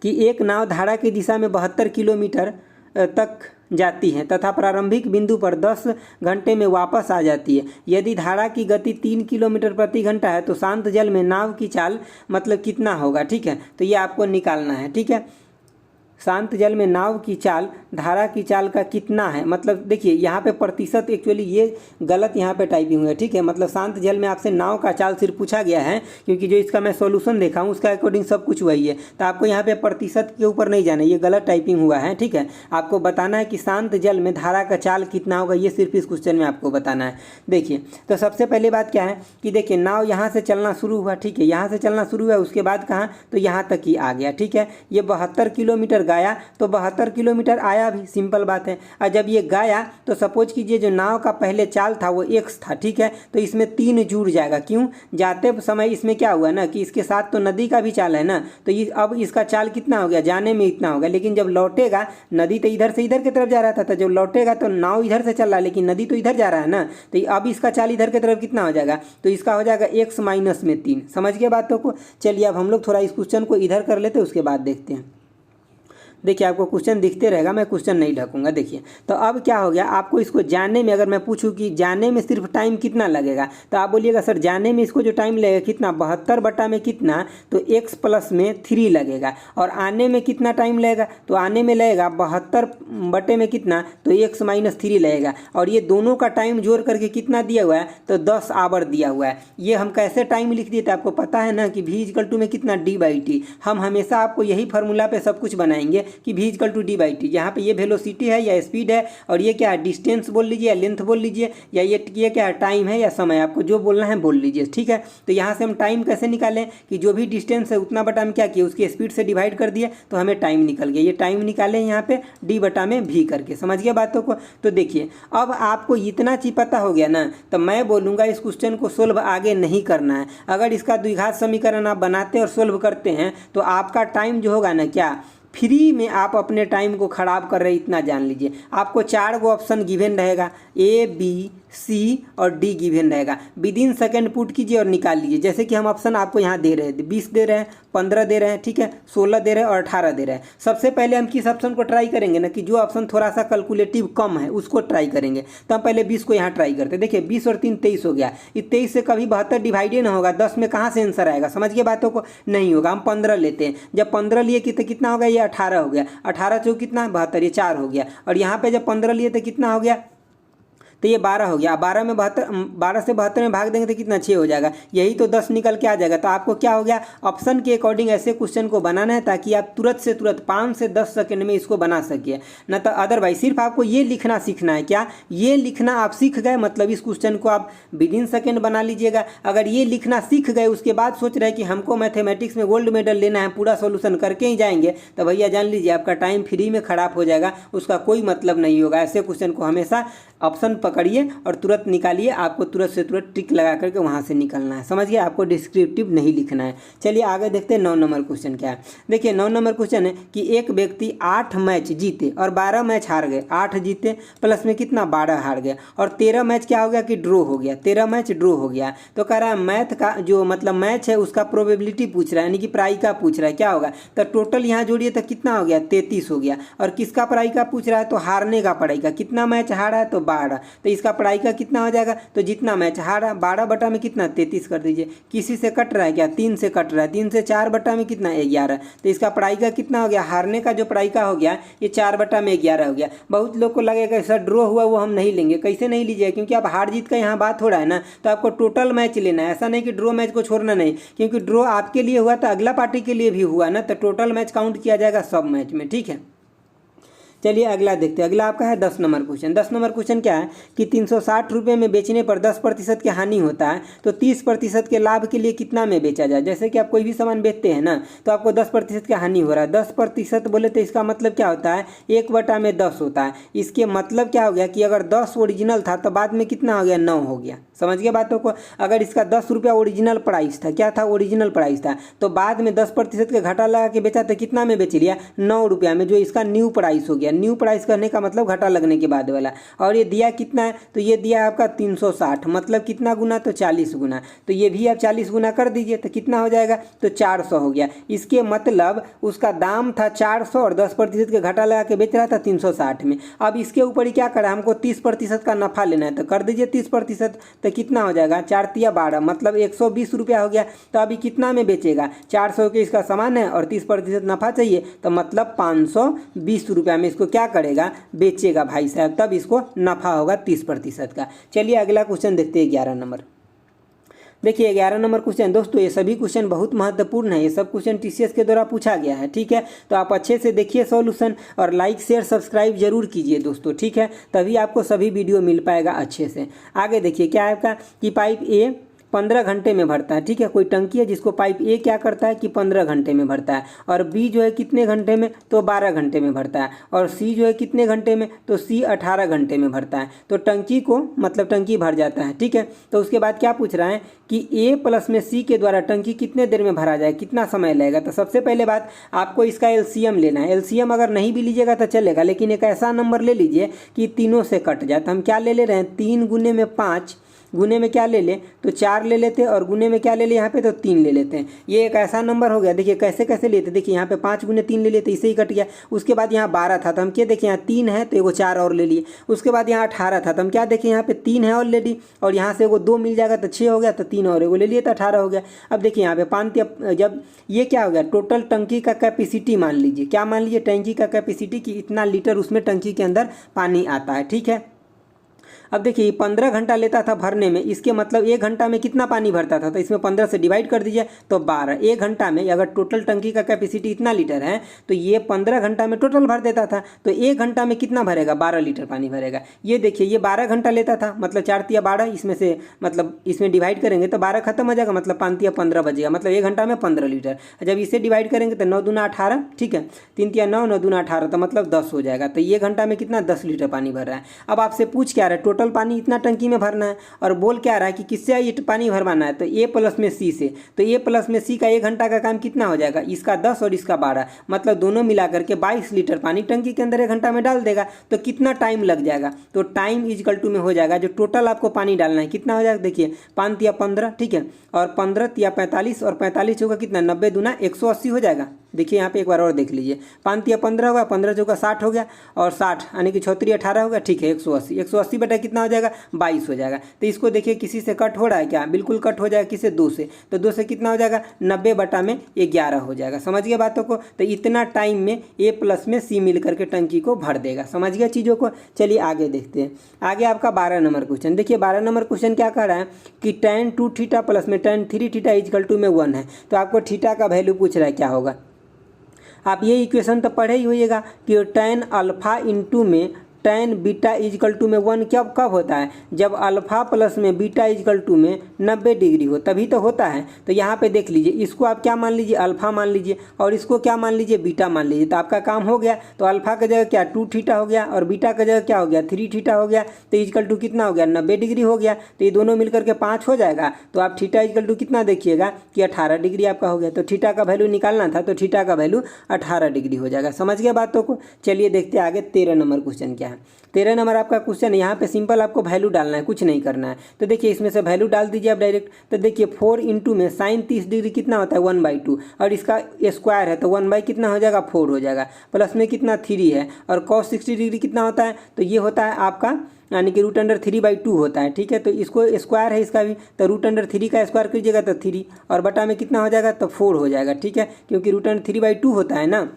कि एक नाव धारा की दिशा में 72 किलोमीटर तक जाती है तथा प्रारंभिक बिंदु पर 10 घंटे में वापस आ जाती है। यदि धारा की गति 3 किलोमीटर प्रति घंटा है तो शांत जल में नाव की चाल मतलब कितना होगा, ठीक है। तो ये आपको निकालना है, ठीक है। शांत जल में नाव की चाल धारा की चाल का कितना है। मतलब देखिए यहाँ पे प्रतिशत एक्चुअली ये गलत यहाँ पे टाइपिंग हुई है, ठीक है। मतलब शांत जल में आपसे नाव का चाल सिर्फ पूछा गया है, क्योंकि जो इसका मैं सॉल्यूशन देखा हूँ उसका अकॉर्डिंग सब कुछ वही है, तो आपको यहाँ पे प्रतिशत के ऊपर नहीं जाना, ये गलत टाइपिंग हुआ है, ठीक है। आपको बताना है कि शांत जल में धारा का चाल कितना होगा, ये सिर्फ इस क्वेश्चन में आपको बताना है। देखिए तो सबसे पहले बात क्या है कि देखिए नाव यहाँ से चलना शुरू हुआ, ठीक है, यहाँ से चलना शुरू हुआ, उसके बाद कहाँ, तो यहाँ तक ही आ गया, ठीक है। ये 72 किलोमीटर गया तो 72 किलोमीटर आया भी, सिंपल बात है। और जब ये गया तो सपोज कीजिए जो नाव का पहले चाल था वो x था, ठीक है, तो इसमें 3 जुड़ जाएगा। क्यों, जाते समय इसमें क्या हुआ ना कि इसके साथ तो नदी का भी चाल है ना, तो ये अब इसका चाल कितना हो गया, जाने में इतना होगा, लेकिन जब लौटेगा नदी तो इधर से इधर की तरफ जा रहा था, जब लौटेगा तो नाव इधर से चल रहा है लेकिन नदी तो इधर जा रहा है ना, तो अब इसका चाल इधर की तरफ कितना हो जाएगा, तो इसका हो जाएगा x माइनस में 3। समझ गए बातों को। चलिए अब हम लोग थोड़ा इस क्वेश्चन को इधर कर लेते हैं, उसके बाद देखते हैं। देखिए आपको क्वेश्चन दिखते रहेगा, मैं क्वेश्चन नहीं ढकूंगा। देखिए तो अब क्या हो गया, आपको इसको जानने में, अगर मैं पूछूं कि जाने में सिर्फ टाइम कितना लगेगा, तो आप बोलिएगा सर जाने में इसको जो टाइम लगेगा कितना, 72 बटा में कितना, तो x प्लस में 3 लगेगा। और आने में कितना टाइम लगेगा, तो आने में लगेगा 72 बटे में कितना, तो x माइनस 3 लगेगा। और ये दोनों का टाइम जोड़ करके कितना दिया हुआ है, तो 10 आवर दिया हुआ है। ये हम कैसे टाइम लिख दिए थे, आपको पता है ना कि v = में कितना d/t। हम हमेशा आपको यही फार्मूला पे सब कुछ बनाएंगे कि v = d/t। यहाँ पे ये वेलोसिटी है या स्पीड है, और ये क्या है, डिस्टेंस बोल लीजिए या लेंथ बोल लीजिए, या ये क्या है, टाइम है या समय, आपको जो बोलना है बोल लीजिए, ठीक है। तो यहाँ से हम टाइम कैसे निकालें कि जो भी डिस्टेंस है उतना बटा में क्या किया, उसकी स्पीड से डिवाइड कर दिए तो हमें टाइम निकल गया। ये टाइम निकाले यहाँ पे d बटा में v करके। समझ गया बातों को। तो देखिए अब आपको इतना चीज पता हो गया ना, तो मैं बोलूँगा इस क्वेश्चन को सोल्व आगे नहीं करना है। अगर इसका द्विघात समीकरण आप बनाते और सोल्व करते हैं तो आपका टाइम जो होगा ना, क्या फ्री में आप अपने टाइम को खराब कर रहे, इतना जान लीजिए। आपको 4 गो ऑप्शन गिवन रहेगा, A B C और D गिवन रहेगा। विदिन सेकंड पुट कीजिए और निकाल लीजिए। जैसे कि हम ऑप्शन आपको यहाँ दे रहे हैं, 20 दे रहे हैं, 15 दे रहे हैं, ठीक है, 16 दे रहे हैं और 18 दे रहे हैं। सबसे पहले हम किस ऑप्शन को ट्राई करेंगे ना, कि जो ऑप्शन थोड़ा सा कैलकुलेटिव कम है उसको ट्राई करेंगे। तो हम पहले 20 को यहाँ ट्राई करते हैं। देखिए 20 और 3 23 हो गया। ये 23 से कभी 72 डिवाइडेड ना होगा, 10 में कहाँ से आंसर आएगा, समझ गए बातों को, नहीं होगा। हम 15 लेते हैं, जब 15 लिए कितना हो गया, ये 18 हो गया। 18 चौक कितना है, 72, ये 4 हो गया। और यहाँ पे जब 15 लिए तो कितना हो गया, तो ये 12 हो गया। 12 में 12 से 72 में भाग देंगे तो कितना, 6 हो जाएगा। यही तो 10 निकल के आ जाएगा। तो आपको क्या हो गया, ऑप्शन के अकॉर्डिंग ऐसे क्वेश्चन को बनाना है ताकि आप तुरंत से तुरंत 5 से 10 सेकंड में इसको बना सकिए। न तो अदरवाइज सिर्फ आपको ये लिखना सीखना है। क्या ये लिखना आप सीख गए, मतलब इस क्वेश्चन को आप विदिन सेकंड बना लीजिएगा। अगर ये लिखना सीख गए, उसके बाद सोच रहे हैं कि हमको मैथमेटिक्स में गोल्ड मेडल लेना है, पूरा सोल्यूशन करके ही जाएंगे, तो भैया जान लीजिए आपका टाइम फ्री में खराब हो जाएगा, उसका कोई मतलब नहीं होगा। ऐसे क्वेश्चन को हमेशा ऑप्शन पकड़िए और तुरंत निकालिए। आपको तुरंत से तुरंत टिक लगा करके वहाँ से निकलना है, समझिए। आपको डिस्क्रिप्टिव नहीं लिखना है। चलिए आगे देखते हैं 9 नंबर क्वेश्चन क्या है। देखिए 9 नंबर क्वेश्चन है कि एक व्यक्ति 8 मैच जीते और 12 मैच हार गए। 8 जीते प्लस में कितना, 12 हार गए। और 13 मैच क्या हो गया कि ड्रॉ हो गया, 13 मैच ड्रॉ हो गया। तो कह रहा है मैथ का जो मतलब मैच है उसका प्रोबेबिलिटी पूछ रहा है, यानी कि प्रायिका पूछ रहा है, क्या होगा। तो टोटल यहाँ जोड़िए तो कितना हो गया, 33 हो गया। और किसका प्रायिका पूछ रहा है, तो हारने का प्रायिका, कितना मैच हारा है, तो 12। तो इसका प्रायिका कितना हो जाएगा, तो जितना मैच हारा 12 बटा में कितना, 33 कर दीजिए। किसी से कट रहा है क्या, 3 से कट रहा है, 3 से 4 बटा में कितना, 11। तो इसका प्रायिका कितना हो गया, हारने का जो प्रायिका हो गया ये 4 बटा में 11 हो गया। बहुत लोग को लगेगा सर ड्रॉ हुआ वो हम नहीं लेंगे। कैसे नहीं लीजिए, क्योंकि आप हार जीत का यहाँ बात हो रहा है ना, तो आपको टोटल मैच लेना है। ऐसा नहीं कि ड्रॉ मैच को छोड़ना नहीं, क्योंकि ड्रॉ आपके लिए हुआ तो अगला पार्टी के लिए भी हुआ ना, तो टोटल मैच काउंट किया जाएगा सब मैच में, ठीक है। चलिए अगला देखते हैं। अगला आपका है 10 नंबर क्वेश्चन। 10 नंबर क्वेश्चन क्या है कि 360 रुपये में बेचने पर 10% की हानि होता है, तो 30% के लाभ के लिए कितना में बेचा जाए। जैसे कि आप कोई भी सामान बेचते हैं ना, तो आपको 10% की हानि हो रहा है। 10% बोले तो इसका मतलब क्या होता है, 1 बटा में 10 होता है। इसके मतलब क्या हो गया कि अगर 10 ओरिजिनल था तो बाद में कितना हो गया, 9 हो गया। समझ गए बातों को। अगर इसका 10 रुपया ओरिजिनल प्राइस था, क्या था, ओरिजिनल प्राइस था, तो बाद में 10% के घाटा लगा के बेचा तो कितना में बेच लिया, 9 रुपया में, जो इसका न्यू प्राइस हो गया। गया। न्यू प्राइस कहने का मतलब घाटा लगने के बाद वाला। और ये दिया कितना है, तो ये दिया आपका 360, मतलब कितना गुना, तो 40 गुना। तो ये भी आप 40 गुना कर दीजिए तो कितना हो जाएगा, तो 400 हो गया। इसके मतलब उसका दाम था 400 और 10% का घाटा लगा के बेच रहा था 360 में। अब इसके ऊपर ही क्या करा, हमको 30% का नफा लेना है, तो कर दीजिए 30%। तो कितना हो जाएगा, 4 तिया 12, मतलब 120 रुपया हो गया। तो अभी कितना में बेचेगा, 400 के इसका सामान है और 30% नफा चाहिए, तो मतलब 520 रुपया में इसको क्या करेगा, बेचेगा भाई साहब, तब इसको नफा होगा 30% का। चलिए अगला क्वेश्चन देखते हैं 11 नंबर। देखिए 11 नंबर क्वेश्चन दोस्तों, ये सभी क्वेश्चन बहुत महत्वपूर्ण है। ये सब क्वेश्चन टीसीएस के द्वारा पूछा गया है, ठीक है। तो आप अच्छे से देखिए सॉल्यूशन और लाइक शेयर सब्सक्राइब जरूर कीजिए दोस्तों, ठीक है, तभी आपको सभी वीडियो मिल पाएगा अच्छे से। आगे देखिए क्या है आपका, कि पाइप ए 15 घंटे में भरता है, ठीक है। कोई टंकी है जिसको पाइप ए क्या करता है कि 15 घंटे में भरता है, और बी जो है कितने घंटे में, तो 12 घंटे में भरता है, और सी जो है कितने घंटे में, तो सी 18 घंटे में भरता है। तो टंकी को मतलब टंकी भर जाता है, ठीक है। तो उसके बाद क्या पूछ रहा है कि ए प्लस में सी के द्वारा टंकी कितने देर में भरा जाए, कितना समय लगेगा। तो सबसे पहले बात आपको इसका एलसीएम लेना है। एलसीएम अगर नहीं भी लीजिएगा तो चलेगा, लेकिन एक ऐसा नंबर ले लीजिए कि तीनों से कट जाए। तो हम क्या ले रहे हैं, 3 गुने में 5, गुने में क्या ले ले, तो 4 ले लेते हैं, और गुने में क्या ले ले यहाँ पे, तो 3 ले लेते हैं। ये एक ऐसा नंबर हो गया। देखिए कैसे कैसे लेते, देखिए यहाँ पे 5 गुने 3 ले लेते, इसे ही कट गया। उसके बाद यहाँ 12 था तो हम क्या देखिए, यहाँ 3 है तो एगो 4 और ले लिए। उसके बाद यहाँ 18 था तो हम क्या देखें, यहाँ पे 3 है ऑलरेडी, और यहाँ से एगो 2 मिल जाएगा तो 6 हो गया, तो 3 और एगो ले लिए तो 18 हो गया। अब देखिए यहाँ पे 5, जब ये क्या हो गया, टोटल टंकी का कैपेसिटी मान लीजिए, क्या मान लीजिए, टंकी का कैपेसिटी कि इतना लीटर उसमें टंकी के अंदर पानी आता है, ठीक है। अब देखिए 15 घंटा लेता था भरने में, इसके मतलब 1 घंटा में कितना पानी भरता था, तो इसमें 15 से डिवाइड कर दीजिए तो 12। 1 घंटा में अगर टोटल टंकी का कैपेसिटी इतना लीटर है तो ये 15 घंटा में टोटल भर देता था, तो 1 घंटा में कितना भरेगा, 12 लीटर पानी भरेगा। ये देखिए ये 12 घंटा लेता था, मतलब 4 तिया 12, इसमें से मतलब इसमें डिवाइड करेंगे तो 12 खत्म हो जाएगा, मतलब 5 तिया 15 बचेगा, मतलब 1 घंटा में 15 लीटर। जब इसे डिवाइड करेंगे तो 9 दूना 18, ठीक है, 3 तिया 9, 9 दूना 18, तो मतलब 10 हो जाएगा। तो ये घंटा में कितना, 10 लीटर पानी भर रहा है। अब आपसे पूछ क्या रहा है, टोटल पानी इतना टंकी में भरना है, और बोल क्या रहा है कि किससे ये पानी भरवाना है, तो ए प्लस में सी से। तो ए प्लस में सी का 1 घंटा का काम कितना हो जाएगा, इसका 10 और इसका 12, मतलब दोनों मिला करके 22 लीटर पानी टंकी के अंदर 1 घंटा में डाल देगा। तो कितना टाइम लग जाएगा, तो टाइम इजकल टू में हो जाएगा जो टोटल आपको पानी डालना है कितना हो जाएगा, देखिए 5 तिया 15, ठीक है, और 15 तिया 45, और 45 होगा कितना, 90 दूना 180 हो जाएगा। देखिए यहाँ पे एक बार और देख लीजिए, 5 तिया 15 होगा, 15 चौका 60 हो गया, और 60 यानी कि 6 18 होगा, ठीक है, 180, 180 बटा कितना हो जाएगा, 22 हो जाएगा। तो इसको देखिए किसी से कट हो रहा है क्या, बिल्कुल कट हो जाएगा, किसे, 2 से, तो 2 से कितना हो जाएगा, 90 बटा में 11 हो जाएगा। समझ गए बातों को। तो इतना टाइम में ए प्लस में सी मिल करके टंकी को भर देगा। समझ गया चीज़ों को। चलिए आगे देखते हैं। आगे आपका 12 नंबर क्वेश्चन देखिए। 12 नंबर क्वेश्चन क्या कह रहा है कि tan 2 थीटा प्लस में tan 3 थीटा इजकल टू में 1 है। तो आपको थीटा का वैल्यू पूछ रहा है क्या होगा। आप ये इक्वेशन तो पढ़े ही होइएगा कि tan अल्फा इंटू में tan बीटा इजकल टू में 1 कब होता है, जब अल्फा प्लस में बीटा इजकल टू में 90 डिग्री हो, तभी तो होता है। तो यहाँ पे देख लीजिए, इसको आप क्या मान लीजिए, अल्फा मान लीजिए, और इसको क्या मान लीजिए, बीटा मान लीजिए। तो आपका काम हो गया। तो अल्फा की जगह क्या 2 थीटा हो गया, और बीटा की जगह क्या हो गया 3 थीटा हो गया। तो इजकल टू कितना हो गया, 90 डिग्री हो गया। तो ये दोनों मिलकर के 5 हो जाएगा। तो आप थीटा इजकल टू कितना देखिएगा कि 18 डिग्री आपका हो गया। तो थीटा का वैल्यू निकालना था, तो थीटा का वैल्यू 18 डिग्री हो जाएगा। समझ गए बातों को। चलिए देखते हैं आगे 13 नंबर क्वेश्चन क्या है। 13 नंबर आपका क्वेश्चन है। यहाँ पे सिंपल आपको वैल्यू डालना है, कुछ नहीं करना है। तो देखिए इसमें से वैल्यू डाल दीजिए आप डायरेक्ट। तो देखिए 4 इंटू में साइन 30 डिग्री कितना होता है 1/2, और इसका स्क्वायर है तो 1 कितना हो जाएगा 4 हो जाएगा। प्लस में कितना 3 है, और cos 60 डिग्री कितना होता है, तो ये होता है आपका यानी कि √3/2 होता है। ठीक है, तो इसको स्क्वायर है इसका भी, तो √3 का स्क्वायर कीजिएगा तो 3, और बटा में कितना हो जाएगा तो 4 हो जाएगा। ठीक है, क्योंकि √3/2 होता है ना,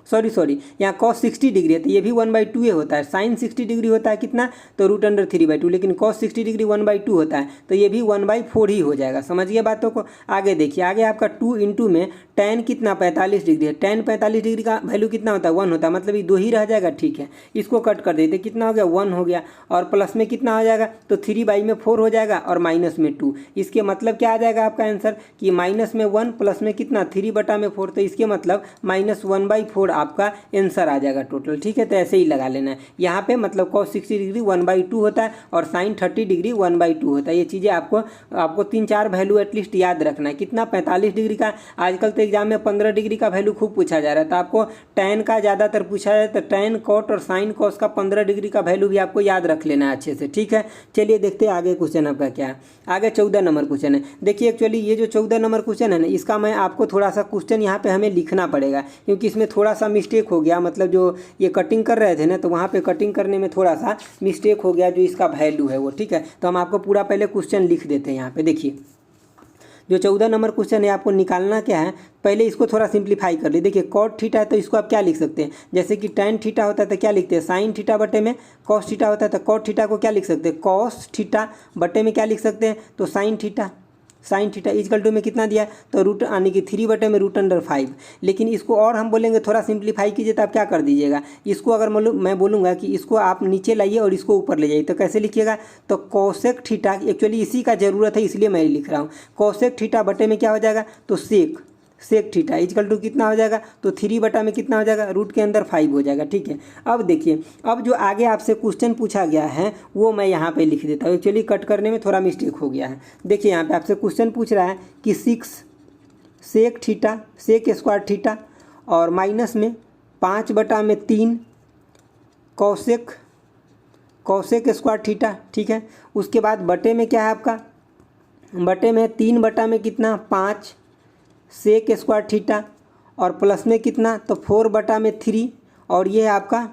सॉरी यहाँ cos 60 डिग्री है तो ये भी 1/2 होता है। साइन 60 डिग्री होता है कितना, तो √3/2, लेकिन cos 60 डिग्री 1/2 होता है, तो ये भी 1/4 ही हो जाएगा। समझिए बातों को। आगे देखिए, आगे आपका 2 इंटू में tan कितना 45 डिग्री है। tan 45 डिग्री का वैल्यू कितना होता है 1 होता है, मतलब ये 2 ही रह जाएगा। ठीक है, इसको कट कर देते, कितना हो गया 1 हो गया, और प्लस में कितना हो जाएगा तो 3 में 4 हो जाएगा, और माइनस में 2। इसके मतलब क्या आ जाएगा आपका आंसर कि माइनस में 1 प्लस में कितना 3 बटा में 4, तो इसके मतलब -1/4 आपका आंसर आ जाएगा टोटल। ठीक है, तो ऐसे ही लगा लेना है। यहाँ पे मतलब कॉस 60 डिग्री 1/2 होता है और साइन 30 डिग्री 1/2 होता है। ये चीज़ें आपको 3-4 वैल्यू एटलीस्ट याद रखना है। कितना 45 डिग्री का, आजकल तो एग्जाम में 15 डिग्री का वैल्यू खूब पूछा जा रहा है, तो आपको टैन का ज़्यादातर पूछा जाए, तो टैन कॉट और साइन कॉस का 15 डिग्री का वैल्यू भी आपको याद रख लेना है अच्छे से। ठीक है, चलिए देखते हैं आगे क्वेश्चन आपका क्या है। आगे 14 नंबर क्वेश्चन है। देखिए एक्चुअली ये जो 14 नंबर क्वेश्चन है ना, इसका मैं आपको थोड़ा सा क्वेश्चन यहाँ पे हमें लिखना पड़ेगा, क्योंकि इसमें थोड़ा सा मिस्टेक हो गया। मतलब जो ये कटिंग कर रहे थे ना, तो वहाँ पे कटिंग करने में थोड़ा सा मिस्टेक हो गया, जो इसका वैल्यू है वो। ठीक है, तो हम आपको पूरा पहले क्वेश्चन लिख देते हैं यहाँ पे। देखिए जो 14 नंबर क्वेश्चन है, आपको निकालना क्या है, पहले इसको थोड़ा सिंप्लीफाई कर ली। देखिए कॉट थीटा है तो इसको आप क्या लिख सकते हैं, जैसे कि टैन थीटा होता है तो क्या लिखते हैं, साइन थीटा बटे में कॉस थीटा होता है, तो कॉट थीटा को क्या लिख सकते हैं, कॉस थीटा बटे में क्या लिख सकते हैं, तो sine theta. Sine theta equal to में कितना दिया, तो रूट आने की 3 बटे में √5। लेकिन इसको और हम बोलेंगे थोड़ा सिंप्लीफाई कीजिए, तो आप क्या कर दीजिएगा, इसको अगर मैं बोलूँगा कि इसको आप नीचे लाइए और इसको ऊपर ले जाइए, तो कैसे लिखिएगा, तो कोसेक थीटा, एक्चुअली इसी का ज़रूरत है इसलिए मैं लिख रहा हूँ। कोसेक थीटा बटे में क्या हो जाएगा, तो सेक थीटा इक्वल टू कितना हो जाएगा, तो 3 बटा में कितना हो जाएगा, रूट के अंदर 5 हो जाएगा। ठीक है, अब देखिए, अब जो आगे आपसे क्वेश्चन पूछा गया है वो मैं यहाँ पे लिख देता हूँ। एक्चुअली कट करने में थोड़ा मिस्टेक हो गया है। देखिए यहाँ पे आपसे क्वेश्चन पूछ रहा है कि 6 sec theta sec square theta और माइनस में 5 बटा में 3 कौसेक स्क्वायर थीटा। ठीक है, उसके बाद बटे में क्या है आपका, बटे में 3 बटा में कितना 5 सेक स्क्वायर थीटा और प्लस में कितना, तो 4 बटा में 3 और ये है आपका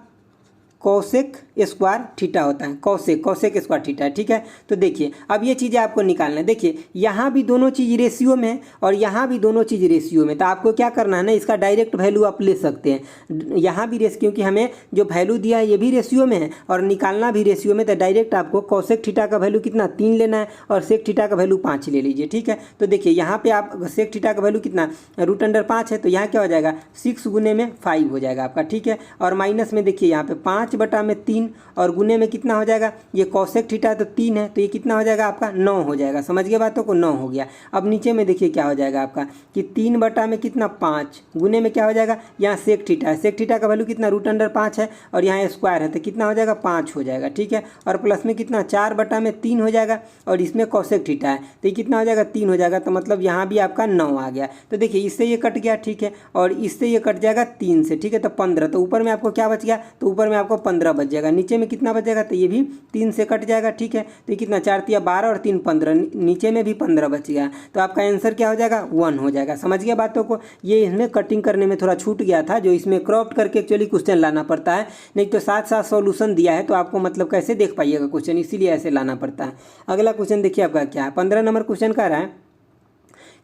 कौसेक स्क्वायर थीटा होता है, कौसेक स्क्वायर थीटा है। ठीक है, तो देखिए अब ये चीज़ें आपको निकालना है। देखिए यहाँ भी दोनों चीज़ रेशियो में है और यहाँ भी दोनों चीज़ रेशियो में, तो आपको क्या करना है ना, इसका डायरेक्ट वैल्यू आप ले सकते हैं। यहाँ भी रेशियो, क्योंकि हमें जो वैल्यू दिया है ये भी रेशियो में है और निकालना भी रेशियो में, तो डायरेक्ट आपको कौसेक थीटा का वैल्यू कितना 3 लेना है और सेक थीटा का वैल्यू 5 ले लीजिए। ठीक है, तो देखिए यहाँ पे आप सेक थीटा का वैल्यू कितना √5 है, तो यहाँ क्या हो जाएगा 6 गुने में 5 हो जाएगा आपका। ठीक है, और माइनस में देखिए यहाँ पे 5 बटा में 3 और गुने में कितना हो जाएगा, ये कौसेक थीटा तो 3 है, तो ये कितना हो जाएगा आपका 9 हो जाएगा। समझ गए बातों को, 9 हो गया। अब नीचे में देखिए क्या हो जाएगा आपका कि 3 बटा में कितना 5 गुने में क्या हो जाएगा, यहाँ सेक थीटा है, सेक थीटा का वैल्यू कितना √5 है और यहाँ स्क्वायर है, तो कितना हो जाएगा 5 हो जाएगा। ठीक है, और प्लस में कितना 4 बटा में 3 हो जाएगा और इसमें कौसेक थीटा है, तो ये कितना हो जाएगा 3 हो जाएगा, तो मतलब यहाँ भी आपका 9 आ गया। तो देखिए इससे ये कट गया। ठीक है, और इससे ये कट जाएगा 3 से। ठीक है, तो 15, तो ऊपर में आपको क्या बच गया, तो ऊपर में आपको 15 बच जाएगा, नीचे में कितना बचेगा, तो ये भी 3 से कट जाएगा। ठीक है, तो ये कितना 4 × 12 और 3 15, नीचे में भी 15 बच गया, तो आपका आंसर क्या हो जाएगा 1 हो जाएगा। समझ गया बातों को, ये इसमें कटिंग करने में थोड़ा छूट गया था, जो इसमें क्रॉप करके एक्चुअली क्वेश्चन लाना पड़ता है, नहीं तो साथ साथ सॉल्यूशन दिया है तो आपको मतलब कैसे देख पाइएगा क्वेश्चन, इसीलिए ऐसे लाना पड़ता है। अगला क्वेश्चन देखिए आपका क्या है, 15 नंबर क्वेश्चन कह रहा है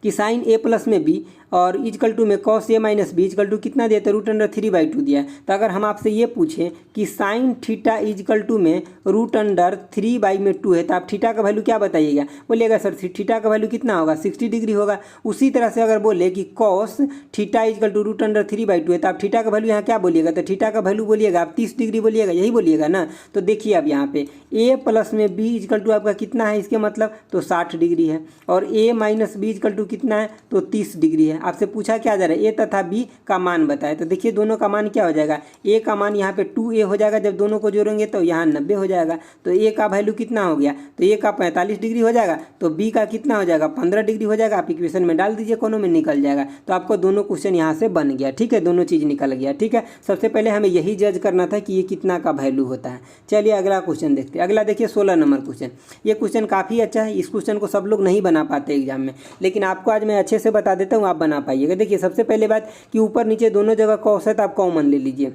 कि साइन a प्लस में b और इक्वल टू में cos a minus b equal to कितना दिया, तो √3/2 दिया है। तो अगर हम आपसे ये पूछें कि साइन थीटा इक्वल टू में √3/2 है, तो आप थीटा का वैल्यू क्या बताइएगा, बोलिएगा सर थीटा का वैल्यू कितना होगा 60 डिग्री होगा। उसी तरह से अगर बोले कि कॉस थीटा इक्वल टू √3/2 है, तो आप थीटा का वैल्यू यहाँ क्या बोलिएगा, तो थीटा का वैल्यू बोलिएगा आप 30 डिग्री बोलिएगा, यही बोलिएगा ना। तो देखिए अब यहाँ पे a प्लस में b इक्वल टू आपका कितना है, इसके मतलब तो 60 डिग्री है, और a minus b equal to कितना है, तो 30 डिग्री है। आपसे पूछा क्या जा रहा है, a तथा b का मान बताए, तो देखिए दोनों का मान क्या हो जाएगा, a का मान यहाँ पे 2a हो जाएगा, जब दोनों को जोड़ेंगे तो यहाँ 90 हो जाएगा, तो a का वैल्यू कितना हो गया, तो a का 45 डिग्री हो जाएगा, तो b का कितना हो जाएगा 15 डिग्री हो जाएगा। आप इक्वेशन में डाल दीजिए, कोनो में निकल जाएगा, तो आपको दोनों क्वेश्चन यहाँ से बन गया। ठीक है, दोनों चीज़ निकल गया। ठीक है, सबसे पहले हमें यही जज करना था कि ये कितना का वैल्यू होता है। चलिए अगला क्वेश्चन देखते हैं। अगला देखिए 16 नंबर क्वेश्चन। ये क्वेश्चन काफ़ी अच्छा है, इस क्वेश्चन को सब लोग नहीं बना पाते एग्जाम में, लेकिन आपको आज मैं अच्छे से बता देता हूँ, आप बना पाइएगा। देखिए सबसे पहले बात कि ऊपर नीचे दोनों जगह कॉस है, तो आप कॉमन ले लीजिए,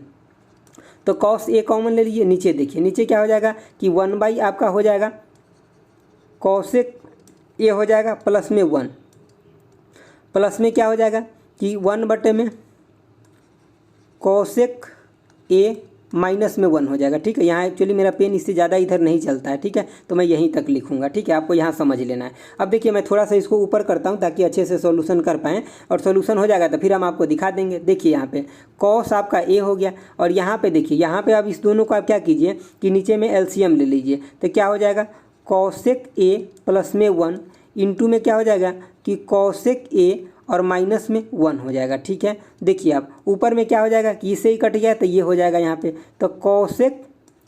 तो कॉस a कॉमन ले लीजिए। नीचे देखिए, नीचे क्या हो जाएगा कि 1/ आपका हो जाएगा कॉसेक a हो जाएगा प्लस में 1, प्लस में क्या हो जाएगा कि 1 बटे में कॉसेक a माइनस में 1 हो जाएगा। ठीक है, यहाँ एक्चुअली मेरा पेन इससे ज़्यादा इधर नहीं चलता है। ठीक है, तो मैं यहीं तक लिखूंगा। ठीक है, आपको यहाँ समझ लेना है। अब देखिए मैं थोड़ा सा इसको ऊपर करता हूँ ताकि अच्छे से सॉल्यूशन कर पाएँ, और सॉल्यूशन हो जाएगा तो फिर हम आपको दिखा देंगे। देखिए यहाँ पे कॉस आपका a हो गया, और यहाँ पे देखिए, यहाँ पे आप इस दोनों को आप क्या कीजिए कि नीचे में एलसीएम ले लीजिए, तो क्या हो जाएगा कॉसेक a प्लस में 1 इंटू में क्या हो जाएगा कि कॉसेक a और माइनस में 1 हो जाएगा। ठीक है, देखिए आप ऊपर में क्या हो जाएगा कि इससे ही कट गया तो ये हो जाएगा यहाँ पे, तो कॉसेक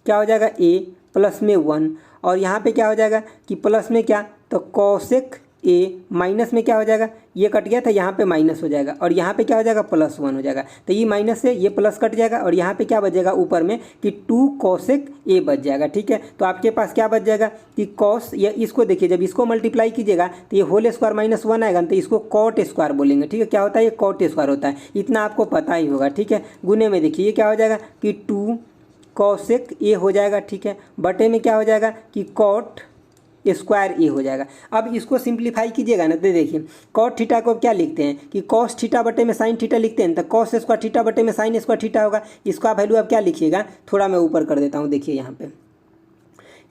क्या हो जाएगा a प्लस में 1, और यहाँ पे क्या हो जाएगा कि प्लस में क्या, तो कॉसेक a माइनस में क्या हो जाएगा, ये कट गया था यहाँ पे माइनस हो जाएगा, और यहाँ पे क्या हो जाएगा प्लस 1 हो जाएगा। तो ये माइनस से ये प्लस कट जाएगा और यहाँ पे क्या बच जाएगा ऊपर में कि 2 कॉसेक a बच जाएगा। ठीक है, तो आपके पास क्या बच जाएगा कि कॉस, या इसको देखिए जब इसको मल्टीप्लाई कीजिएगा तो ये होल स्क्वायर माइनस 1 आएगा, तो इसको कॉट स्क्वायर बोलेंगे। ठीक है, क्या होता है ये कॉट स्क्वायर होता है, इतना आपको पता ही होगा। ठीक है, गुने में देखिए ये क्या हो जाएगा कि 2 कॉसेक a हो जाएगा। ठीक है, बटे में क्या हो जाएगा कि कॉट स्क्वायर ए हो जाएगा। अब इसको सिंप्लीफाई कीजिएगा ना, तो देखिए कॉट थीटा को क्या लिखते हैं कि कॉस थीटा बटे में साइन थीटा लिखते हैं, तो कॉस स्क्वायर थीटा बटे में साइन स्क्वायर थीटा होगा। इसका वैल्यू अब क्या लिखिएगा, थोड़ा मैं ऊपर कर देता हूँ, देखिए यहाँ पे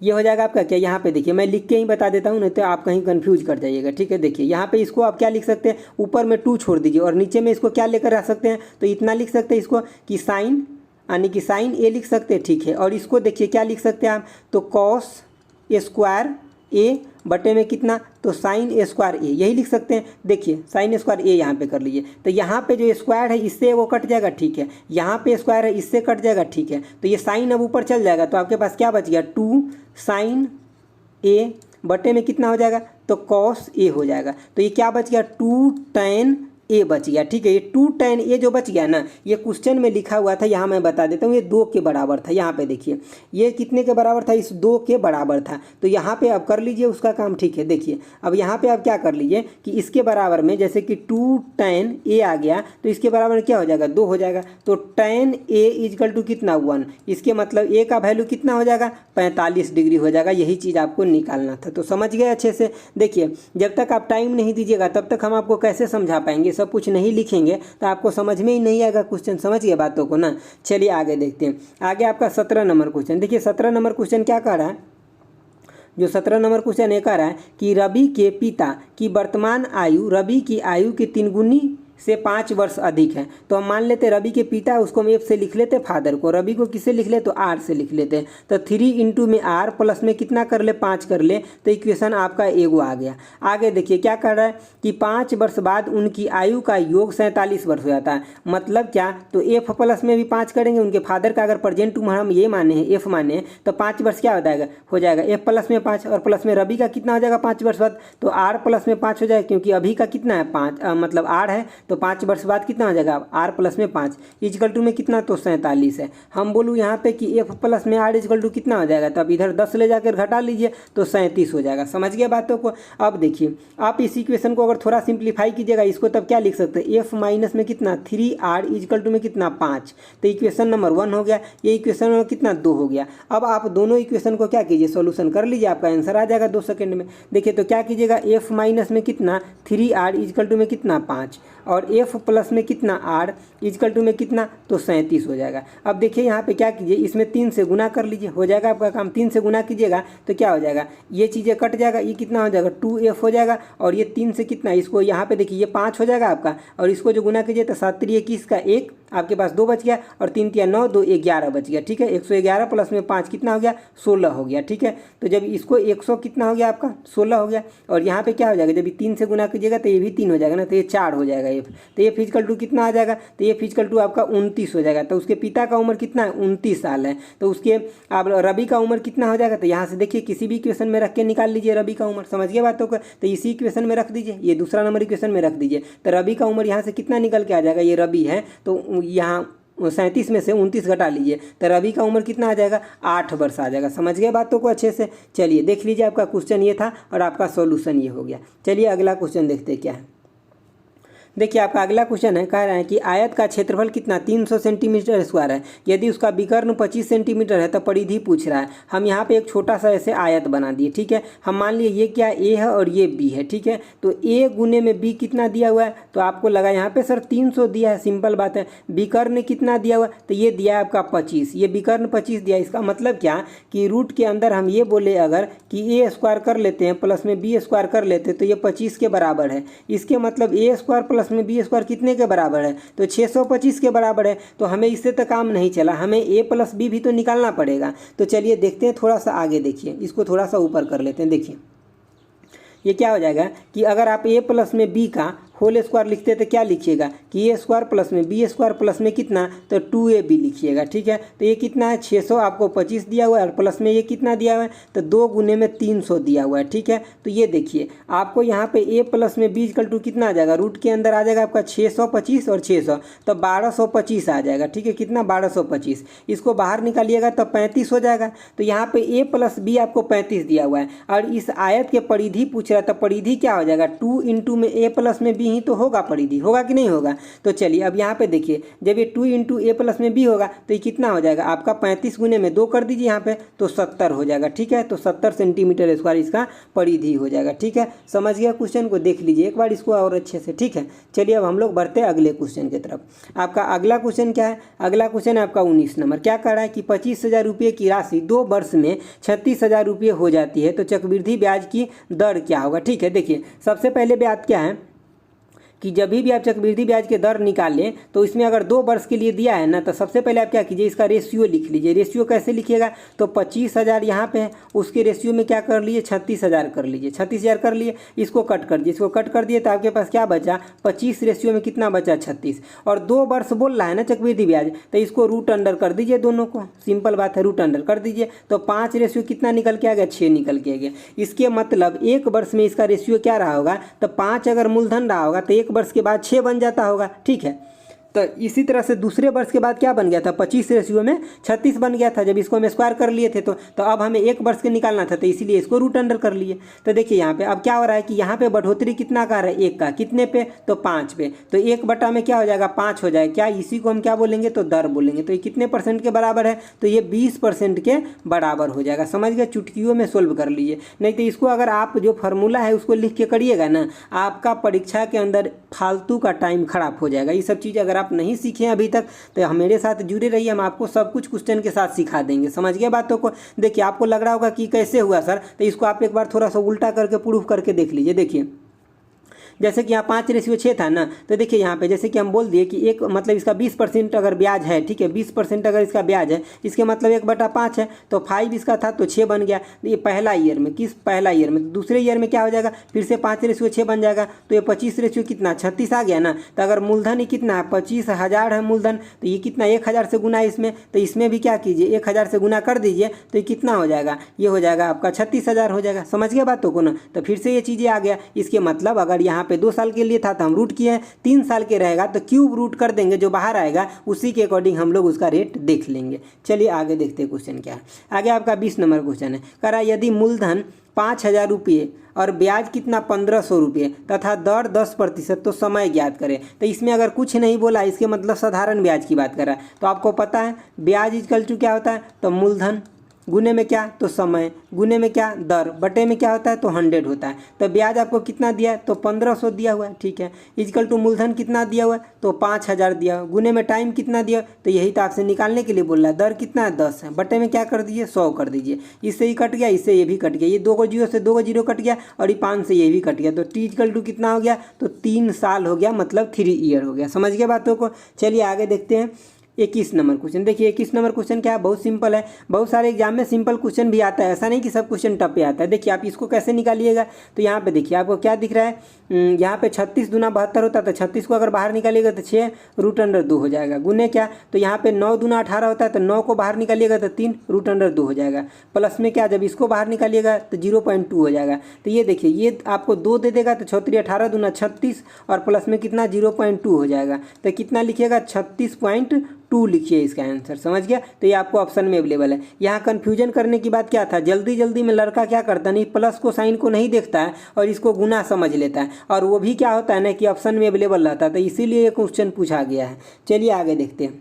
ये हो जाएगा आपका क्या, यहाँ पे देखिए मैं लिख के ही बता देता हूँ, नहीं तो आप कहीं कंफ्यूज कर जाइएगा। ठीक है, देखिए यहाँ पे इसको आप क्या लिख सकते हैं, ऊपर में 2 छोड़ दीजिए और नीचे में इसको क्या लेकर आ सकते हैं, तो इतना लिख सकते हैं इसको कि साइन, यानी कि साइन ए लिख सकते हैं। ठीक है, और इसको देखिए क्या लिख सकते हैं आप, तो कॉस स्क्वायर ए बटे में कितना, तो साइन स्क्वायर ए, यही लिख सकते हैं। देखिए साइन स्क्वायर ए यहाँ पे कर लीजिए, तो यहाँ पे जो स्क्वायर है इससे वो कट जाएगा। ठीक है, यहाँ पे स्क्वायर है इससे कट जाएगा। ठीक है, तो ये साइन अब ऊपर चल जाएगा, तो आपके पास क्या बच गया 2 साइन ए बटे में कितना हो जाएगा, तो कॉस ए हो जाएगा। तो ये क्या बच गया 2 tan ए बच गया। ठीक है, ये 2 tan ए जो बच गया ना, ये क्वेश्चन में लिखा हुआ था, यहाँ मैं बता देता हूँ, ये 2 के बराबर था। यहाँ पे देखिए ये कितने के बराबर था, इस 2 के बराबर था। तो यहाँ पे आप कर लीजिए उसका काम। ठीक है, देखिए अब यहाँ पे आप क्या कर लीजिए कि इसके बराबर में जैसे कि 2 tan ए आ गया, तो इसके बराबर में क्या हो जाएगा 2 हो जाएगा, तो tan ए इजकल टू कितना 1, इसके मतलब ए का वैल्यू कितना हो जाएगा 45 डिग्री हो जाएगा। यही चीज़ आपको निकालना था, तो समझ गए अच्छे से। देखिए जब तक आप टाइम नहीं दीजिएगा तब तक हम आपको कैसे समझा पाएंगे, सब कुछ नहीं लिखेंगे तो आपको समझ में ही नहीं आएगा क्वेश्चन। समझ गए बातों को ना। चलिए आगे देखते हैं, आगे आपका 17 नंबर क्वेश्चन। देखिए 17 नंबर क्वेश्चन क्या कह रहा है, जो 17 नंबर क्वेश्चन ये कह रहा है कि रवि के पिता की वर्तमान आयु रवि की आयु की 3 गुनी से 5 वर्ष अधिक है। तो हम मान लेते रवि के पिता, उसको हम एफ से लिख लेते, फादर को, रवि को किससे लिख ले तो आर से लिख लेते। तो 3 इंटू में आर प्लस में कितना कर ले 5 कर ले, तो इक्वेशन आपका एगो आ गया। आगे देखिए क्या कर रहा है कि 5 वर्ष बाद उनकी आयु का योग 47 वर्ष हो जाता है। मतलब क्या, तो एफ प्लस में भी 5 करेंगे, उनके फादर का अगर प्रेजेंट उम्र हम ये माने हैं एफ माने हैं, तो 5 वर्ष क्या हो जाएगा एफ प्लस में 5, और प्लस में रवि का कितना हो जाएगा 5 वर्ष बाद, तो आर प्लस में 5 हो जाएगा, क्योंकि अभी का कितना है 5 मतलब आर है, तो 5 वर्ष बाद कितना हो जाएगा आर प्लस में 5 इजकल टू में कितना, तो 47 है। हम बोलूँ यहाँ पे कि एफ प्लस में आर इजकल टू कितना हो जाएगा, तो अब इधर 10 ले जाकर घटा लीजिए तो 37 हो जाएगा। समझ गए बातों को। अब देखिए आप इस इक्वेशन को अगर थोड़ा सिंप्लीफाई कीजिएगा इसको, तब क्या लिख सकते हैं एफ माइनस में कितना 3r इजकल टू में कितना 5, तो इक्वेशन नंबर 1 हो गया। ये इक्वेशन नंबर कितना 2 हो गया। अब आप दोनों इक्वेशन को क्या कीजिए सोल्यूशन कर लीजिए, आपका आंसर आ जाएगा 2 सेकंड में। देखिए तो क्या कीजिएगा एफ माइनस में कितना 3r इजकल टू में कितना 5, और एफ प्लस में कितना आर इजकल टू में कितना, तो 37 हो जाएगा। अब देखिए यहाँ पे क्या कीजिए, इसमें 3 से गुना कर लीजिए, हो जाएगा आपका काम। 3 से गुना कीजिएगा तो क्या हो जाएगा, ये चीज़ें कट जाएगा, ये कितना हो जाएगा 2f हो जाएगा, और ये 3 से कितना, इसको यहाँ पे देखिए ये 5 हो जाएगा आपका, और इसको जो गुना कीजिए तो 7 3 21 का 1 आपके पास 2 बच गया, और 3 3 9 2 11 बच गया। ठीक है, 111 प्लस में 5 कितना हो गया 16 हो गया। ठीक है, तो जब इसको 100 कितना हो गया आपका 16 हो गया, और यहाँ पे क्या हो जाएगा जब ये 3 से गुना कीजिएगा तो ये भी 3 हो जाएगा ना, तो ये 4 हो जाएगा एफ, तो ये फिजिकल टू कितना आ जाएगा, तो ये फिजिकल टू आपका 29 हो जाएगा। तो उसके पिता का उम्र कितना है 29 साल है, तो उसके आप रवि का उम्र कितना हो जाएगा, तो यहाँ से देखिए किसी भी इक्वेशन में रख के निकाल लीजिए रवि का उम्र। समझ गए बातों को। तो इसी इक्वेशन में रख दीजिए, ये दूसरा नंबर इक्वेशन में रख दीजिए, तो रवि का उम्र यहाँ से कितना निकल के आ जाएगा, ये रवि है तो यहाँ 37 में से 29 घटा लीजिए, तो रवि का उम्र कितना आ जाएगा 8 वर्ष आ जाएगा। समझ गए बातों को अच्छे से। चलिए देख लीजिए आपका क्वेश्चन ये था और आपका सॉल्यूशन ये हो गया। चलिए अगला क्वेश्चन देखते क्या है। देखिए आपका अगला क्वेश्चन है, कह रहा है कि आयत का क्षेत्रफल कितना 300 सेंटीमीटर स्क्वायर है, यदि उसका विकर्ण 25 सेंटीमीटर है तो परिधि पूछ रहा है। हम यहाँ पे एक छोटा सा ऐसे आयत बना दिए। ठीक है, हम मान लिए ये क्या ए है और ये बी है। ठीक है, तो ए गुने में बी कितना दिया हुआ है, तो आपको लगा यहाँ पे सर 300 दिया है, सिंपल बात है। विकर्ण कितना दिया हुआ है, तो ये दिया है आपका 25, ये विकर्ण 25 दिया। इसका मतलब क्या कि रूट के अंदर हम ये बोले अगर कि ए स्क्वायर कर लेते हैं प्लस में बी स्क्वायर कर लेते हैं तो ये 25 के बराबर है। इसके मतलब ए स्क्वायर प्लस में बी स्क्वायर कितने के बराबर है, तो 625 के बराबर है। तो हमें इससे तो काम नहीं चला, हमें ए प्लस बी भी तो निकालना पड़ेगा। तो चलिए देखते हैं, थोड़ा सा आगे देखिए, इसको थोड़ा सा ऊपर कर लेते हैं। देखिए ये क्या हो जाएगा कि अगर आप ए प्लस में बी का होल स्क्वायर लिखते तो क्या लिखिएगा कि ए स्क्वायर प्लस में बी स्क्वायर प्लस में कितना तो 2ab लिखिएगा, ठीक है। तो ये कितना है 600 आपको 25 दिया हुआ है और प्लस में ये कितना दिया हुआ है तो 2 गुने में 300 दिया हुआ है, ठीक है। तो ये देखिए आपको यहाँ पे a प्लस में b इक्वल टू कितना आ जाएगा, रूट के अंदर आ जाएगा आपका 625 और 600 तो 1225 आ जाएगा, ठीक है। कितना 1225, इसको बाहर निकालिएगा तो 35 हो जाएगा। तो यहाँ पे a प्लस बी आपको 35 दिया हुआ है और इस आयत के परिधि पूछ रहा है, तो परिधि क्या हो जाएगा 2 इंटू में a प्लस में b ही तो होगा, परिधि होगा कि नहीं होगा। तो चलिए अब यहाँ पे देखिए जब ये 2 इंटू a प्लस में b होगा तो ये कितना हो जाएगा आपका 35 गुने में 2 कर दीजिए यहाँ पे तो 70 हो जाएगा, ठीक है। तो 70 सेंटीमीटर स्क्वायर इसका परिधि हो जाएगा, ठीक है। समझ गया क्वेश्चन को, देख लीजिए एक बार इसको और अच्छे से, ठीक है। चलिए अब हम लोग बढ़ते हैं अगले क्वेश्चन की तरफ। आपका अगला क्वेश्चन क्या है, अगला क्वेश्चन है आपका 19 नंबर। क्या कह रहा है कि 25,000 रुपये की राशि 2 वर्ष में 36,000 रुपये हो जाती है तो चक्रवृद्धि ब्याज की दर क्या होगा, ठीक है। देखिए सबसे पहले ब्याज क्या है कि जब भी आप चक्रवृद्धि ब्याज के दर निकालें तो इसमें अगर 2 वर्ष के लिए दिया है ना तो सबसे पहले आप क्या कीजिए इसका रेशियो लिख लीजिए। रेशियो कैसे लिखिएगा तो 25,000 यहाँ पे है, उसके रेशियो में क्या कर लिए 36,000 कर लीजिए, 36,000 कर लिए, इसको कट कर दिए, इसको कट कर दिए तो आपके पास क्या बचा 25 रेशियो में कितना बचा 36 और 2 वर्ष बोल रहा है ना चक्रवृद्धि ब्याज तो इसको रूट अंडर कर दीजिए, दोनों को सिंपल बात है, रूट अंडर कर दीजिए तो 5 रेशियो कितना निकल के आ गया 6 निकल के आ गया। इसके मतलब 1 वर्ष में इसका रेशियो क्या रहा होगा तो 5 अगर मूलधन रहा होगा तो 1 वर्ष के बाद 6 बन जाता होगा, ठीक है। तो इसी तरह से दूसरे वर्ष के बाद क्या बन गया था 25 रेशियो में 36 बन गया था जब इसको हम स्क्वायर कर लिए थे। तो अब हमें 1 वर्ष के निकालना था तो इसीलिए इसको रूट अंडर कर लिए। तो देखिए यहाँ पे अब क्या हो रहा है कि यहाँ पे बढ़ोतरी कितना का रहा है 1 का, कितने पे तो 5 पे, तो 1 बटा में क्या हो जाएगा 5 हो जाएगा, क्या इसी को हम क्या बोलेंगे तो दर बोलेंगे। तो ये कितने % के बराबर है तो ये 20% के बराबर हो जाएगा। समझ गए, चुटकियों में सोल्व कर लीजिए, नहीं तो इसको अगर आप जो फार्मूला है उसको लिख के करिएगा ना आपका परीक्षा के अंदर फालतू का टाइम खराब हो जाएगा। ये सब चीज़ अगर आप नहीं सीखे अभी तक तो मेरे साथ जुड़े रहिए, हम आपको सब कुछ क्वेश्चन के साथ सिखा देंगे। समझ गए बातों को। देखिए आपको लग रहा होगा कि कैसे हुआ सर, तो इसको आप एक बार थोड़ा सा उल्टा करके प्रूफ करके देख लीजिए। देखिए जैसे कि यहाँ 5:6 था ना तो देखिए यहाँ पे जैसे कि हम बोल दिए कि एक मतलब इसका 20% अगर ब्याज है, ठीक है 20% अगर इसका ब्याज है इसके मतलब 1/5 है तो 5 इसका था तो 6 बन गया। ये पहला ईयर में, किस पहला ईयर में, दूसरे ईयर में क्या हो जाएगा फिर से 5:6 बन जाएगा तो ये 25 कितना 36 आ गया ना। तो अगर मूलधन ही कितना है 25,000 है मूलधन तो ये कितना 1,000 से गुना इसमें, तो इसमें भी क्या कीजिए 1,000 से गुना कर दीजिए तो ये कितना हो जाएगा ये हो जाएगा आपका 36,000 हो जाएगा। समझ गया बातों को ना। तो फिर से ये चीज़ें आ गया। इसके मतलब अगर यहाँ पे 2 साल के लिए था तो हम रूट किए, 3 साल के रहेगा तो क्यूब रूट कर देंगे, जो बाहर आएगा उसी के अकॉर्डिंग हम लोग उसका रेट देख लेंगे। चलिए आगे देखते हैं क्वेश्चन क्या है। आगे आपका 20 नंबर क्वेश्चन है, कह रहा है यदि मूलधन 5,000 रुपये और ब्याज कितना 1,500 रुपये तथा दर 10% तो समय ज्ञात करें। तो इसमें अगर कुछ नहीं बोला इसके मतलब साधारण ब्याज की बात कर रहा है। तो आपको पता है ब्याज इक्वल टू क्या होता है तो मूलधन गुने में क्या तो समय गुने में क्या दर बटे में क्या होता है तो 100 होता है। तो ब्याज आपको कितना दिया है तो 1,500 दिया हुआ है, ठीक है। इक्वल टू मूलधन कितना दिया हुआ है तो 5,000 दिया हुआ, गुने में टाइम कितना दिया तो यही तो आपसे निकालने के लिए बोल रहा है। दर कितना है 10 है, बटे में क्या कर दीजिए 100 कर दीजिए। इससे ही कट गया, इससे ये भी कट गया, ये 2 जीरो से 2 जीरो कट गया और ये 5 से ये भी कट गया। तो टी इक्वल टू कितना हो गया तो 3 साल हो गया, मतलब 3 ईयर हो गया। समझ गए बातों को। चलिए आगे देखते हैं 21 नंबर क्वेश्चन। देखिए 21 नंबर क्वेश्चन क्या है, बहुत सिंपल है। बहुत सारे एग्जाम में सिंपल क्वेश्चन भी आता है, ऐसा नहीं कि सब क्वेश्चन टफ पे आता है। देखिए आप इसको कैसे निकालिएगा तो यहाँ पे देखिए आपको क्या दिख रहा है, यहाँ पे 36 दूना 72 होता है तो 36 को अगर बाहर निकालिएगा तो 6 रूट अंडर 2 हो जाएगा। गुने क्या तो यहाँ पे 9 दूना 18 होता है तो 9 को बाहर निकालिएगा तो 3 रूट अंडर 2 हो जाएगा। प्लस में क्या जब इसको बाहर निकालिएगा तो 0.2 हो जाएगा। तो ये देखिए ये आपको 2 दे देगा तो 6 18 दूना 36 और प्लस में कितना 0.2 हो जाएगा। तो कितना लिखिएगा 36.2 लिखिए इसका आंसर। समझ गया। तो ये आपको ऑप्शन में अवेलेबल है। यहाँ कंफ्यूजन करने की बात क्या था, जल्दी जल्दी में लड़का क्या करता नहीं प्लस को साइन को नहीं देखता है और इसको गुना समझ लेता है, और वो भी क्या होता है ना कि ऑप्शन में अवेलेबल रहता है, तो इसीलिए ये क्वेश्चन पूछा गया है। चलिए आगे देखते हैं।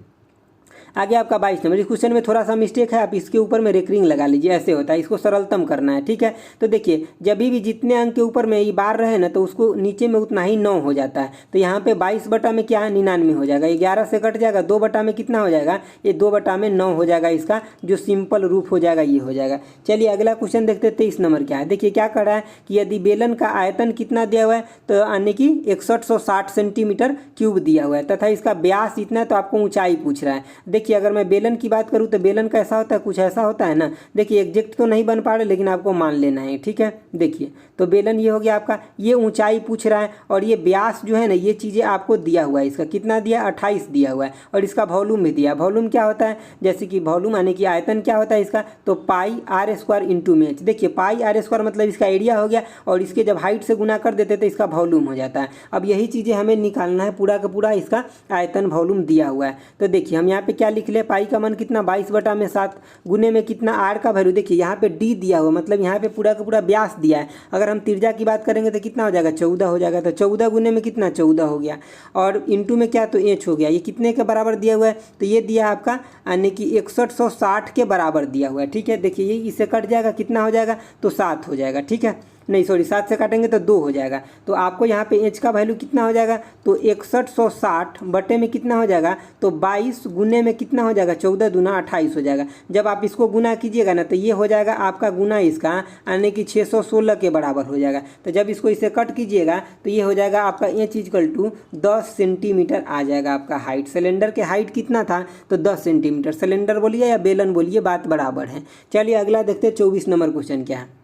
आगे आपका 22 नंबर। इस क्वेश्चन में थोड़ा सा मिस्टेक है, आप इसके ऊपर में रेकरिंग लगा लीजिए, ऐसे होता है, इसको सरलतम करना है, ठीक है। तो देखिए जब भी जितने अंक के ऊपर में ये बार रहे ना तो उसको नीचे में उतना ही 9 हो जाता है। तो यहाँ पे 22 बटा में क्या है 99 हो जाएगा, 11 से कट जाएगा, 2 बटा में कितना हो जाएगा ये 2 बटा में 9 हो जाएगा। इसका जो सिंपल रूप हो जाएगा ये हो जाएगा। चलिए अगला क्वेश्चन देखते हैं 23 नंबर क्या है। देखिए क्या कर रहा है कि यदि बेलन का आयतन कितना दिया हुआ है तो यानी कि 6160 सेंटीमीटर क्यूब दिया हुआ है तथा इसका व्यास इतना, तो आपको ऊंचाई पूछ रहा है। देखिए अगर मैं बेलन की बात करूँ तो बेलन कैसा होता है, कुछ ऐसा होता है ना। देखिए एग्जैक्ट तो नहीं बन पा रहे लेकिन आपको मान लेना है, ठीक है। देखिए तो बेलन ये हो गया आपका, ये ऊंचाई पूछ रहा है और ये व्यास जो है ना, ये चीज़ें आपको दिया हुआ है। इसका कितना दिया, 28 दिया हुआ है और इसका वॉल्यूम भी दिया। वॉल्यूम क्या होता है, जैसे कि वॉल्यूम यानी कि आयतन क्या होता है इसका, तो पाई आर स्क्वायर इंटू में एच। देखिए पाई आर स्क्वायर मतलब इसका एरिया हो गया और इसके जब हाइट से गुना कर देते तो इसका वॉल्यूम हो जाता है। अब यही चीज़ें हमें निकालना है, पूरा का पूरा इसका आयतन वॉल्यूम दिया हुआ है। तो देखिए हम यहाँ पे क्या लिख ले, पाई का मान कितना 22/7 गुने में कितना आर का वैल्यू। देखिए यहाँ पे डी दिया हुआ मतलब यहाँ पे पूरा का पूरा व्यास दिया है। अगर हम त्रिज्या की बात करेंगे तो कितना हो जाएगा, 14 हो जाएगा। तो 14 गुने में कितना, 14 हो गया और इंटू में क्या, तो एच हो गया। ये कितने के बराबर दिया हुआ है, तो ये दिया आपका यानी कि 6160 के बराबर दिया हुआ है, ठीक है। देखिए ये इससे कट जाएगा, कितना हो जाएगा, तो 7 हो जाएगा, ठीक है। नहीं सॉरी 7 से काटेंगे तो 2 हो जाएगा। तो आपको यहाँ पे एच का वैल्यू कितना हो जाएगा, तो 6160 बटे में कितना हो जाएगा, तो 22 गुने में कितना हो जाएगा, 14 दूना 28 हो जाएगा। जब आप इसको गुना कीजिएगा ना तो ये हो जाएगा आपका गुना इसका यानी कि 616 के बराबर हो जाएगा। तो जब इसको इसे कट कीजिएगा तो ये हो जाएगा आपका एच इक्वल टू 10 सेंटीमीटर आ जाएगा आपका हाइट। सिलेंडर के हाइट कितना था, तो 10 सेंटीमीटर। सिलेंडर बोलिए या बेलन बोलिए, बात बराबर है। चलिए अगला देखते हैं 24 नंबर क्वेश्चन क्या है।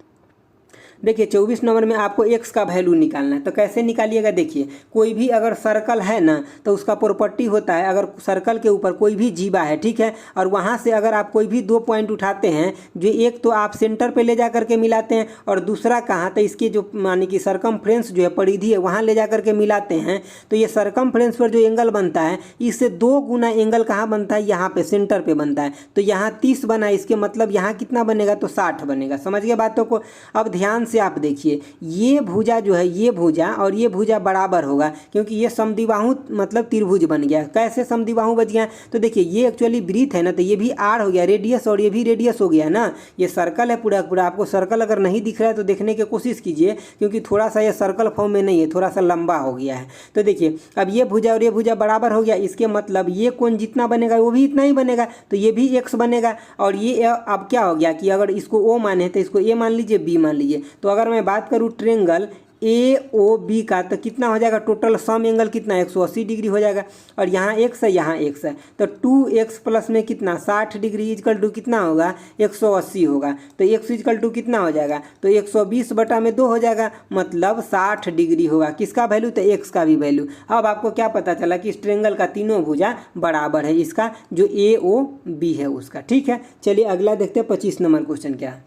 देखिए 24 नंबर में आपको x का वैल्यू निकालना है। तो कैसे निकालिएगा, देखिए कोई भी अगर सर्कल है ना तो उसका प्रॉपर्टी होता है, अगर सर्कल के ऊपर कोई भी जीवा है, ठीक है, और वहाँ से अगर आप कोई भी 2 पॉइंट उठाते हैं, जो एक तो आप सेंटर पे ले जा करके मिलाते हैं और दूसरा कहाँ, तो इसकी जो मानी कि सरकमफ्रेंस जो है, परिधि है, वहाँ ले जा करके मिलाते हैं। तो ये सरकमफ्रेंस पर जो एंगल बनता है इससे 2 गुना एंगल कहाँ बनता है, यहाँ पे सेंटर पे बनता है। तो यहाँ 30 बना, इसके मतलब यहाँ कितना बनेगा, तो 60 बनेगा। समझ गए बातों को। अब ध्यान से आप देखिए ये भुजा जो है, ये भुजा और ये भुजा बराबर होगा क्योंकि ये समद्विबाहु मतलब त्रिभुज बन गया। कैसे समद्विबाहु बच गया, तो देखिए ये एक्चुअली वृत्त है ना, तो ये भी आर हो गया रेडियस और ये भी रेडियस हो गया ना। ये सर्कल है पूरा पूरा। आपको सर्कल अगर नहीं दिख रहा है तो देखने की कोशिश कीजिए क्योंकि थोड़ा सा ये सर्कल फॉर्म में नहीं है, थोड़ा सा लंबा हो गया है। तो देखिए अब ये भुजा और ये भुजा बराबर हो गया, इसके मतलब ये कोण जितना बनेगा वो भी इतना ही बनेगा, तो ये भी एक्स बनेगा। और ये अब क्या हो गया कि अगर इसको ओ माने तो इसको ए मान लीजिए, बी मान लीजिए। तो अगर मैं बात करूँ ट्रेंगल AOB का तो कितना हो जाएगा, टोटल सम एंगल कितना 180 डिग्री हो जाएगा। और यहाँ x है, यहाँ x है, तो 2x प्लस में कितना 60 डिग्री इजकल टू कितना होगा 180 होगा। तो x इजकल टू कितना हो जाएगा, तो 120 बटा में 2 हो जाएगा, मतलब 60 डिग्री होगा। किसका वैल्यू, तो x का भी वैल्यू। अब आपको क्या पता चला कि इस ट्रेंगल का तीनों भुजा बराबर है, इसका जो AOB है उसका, ठीक है। चलिए अगला देखते हैं 25 नंबर क्वेश्चन क्या है।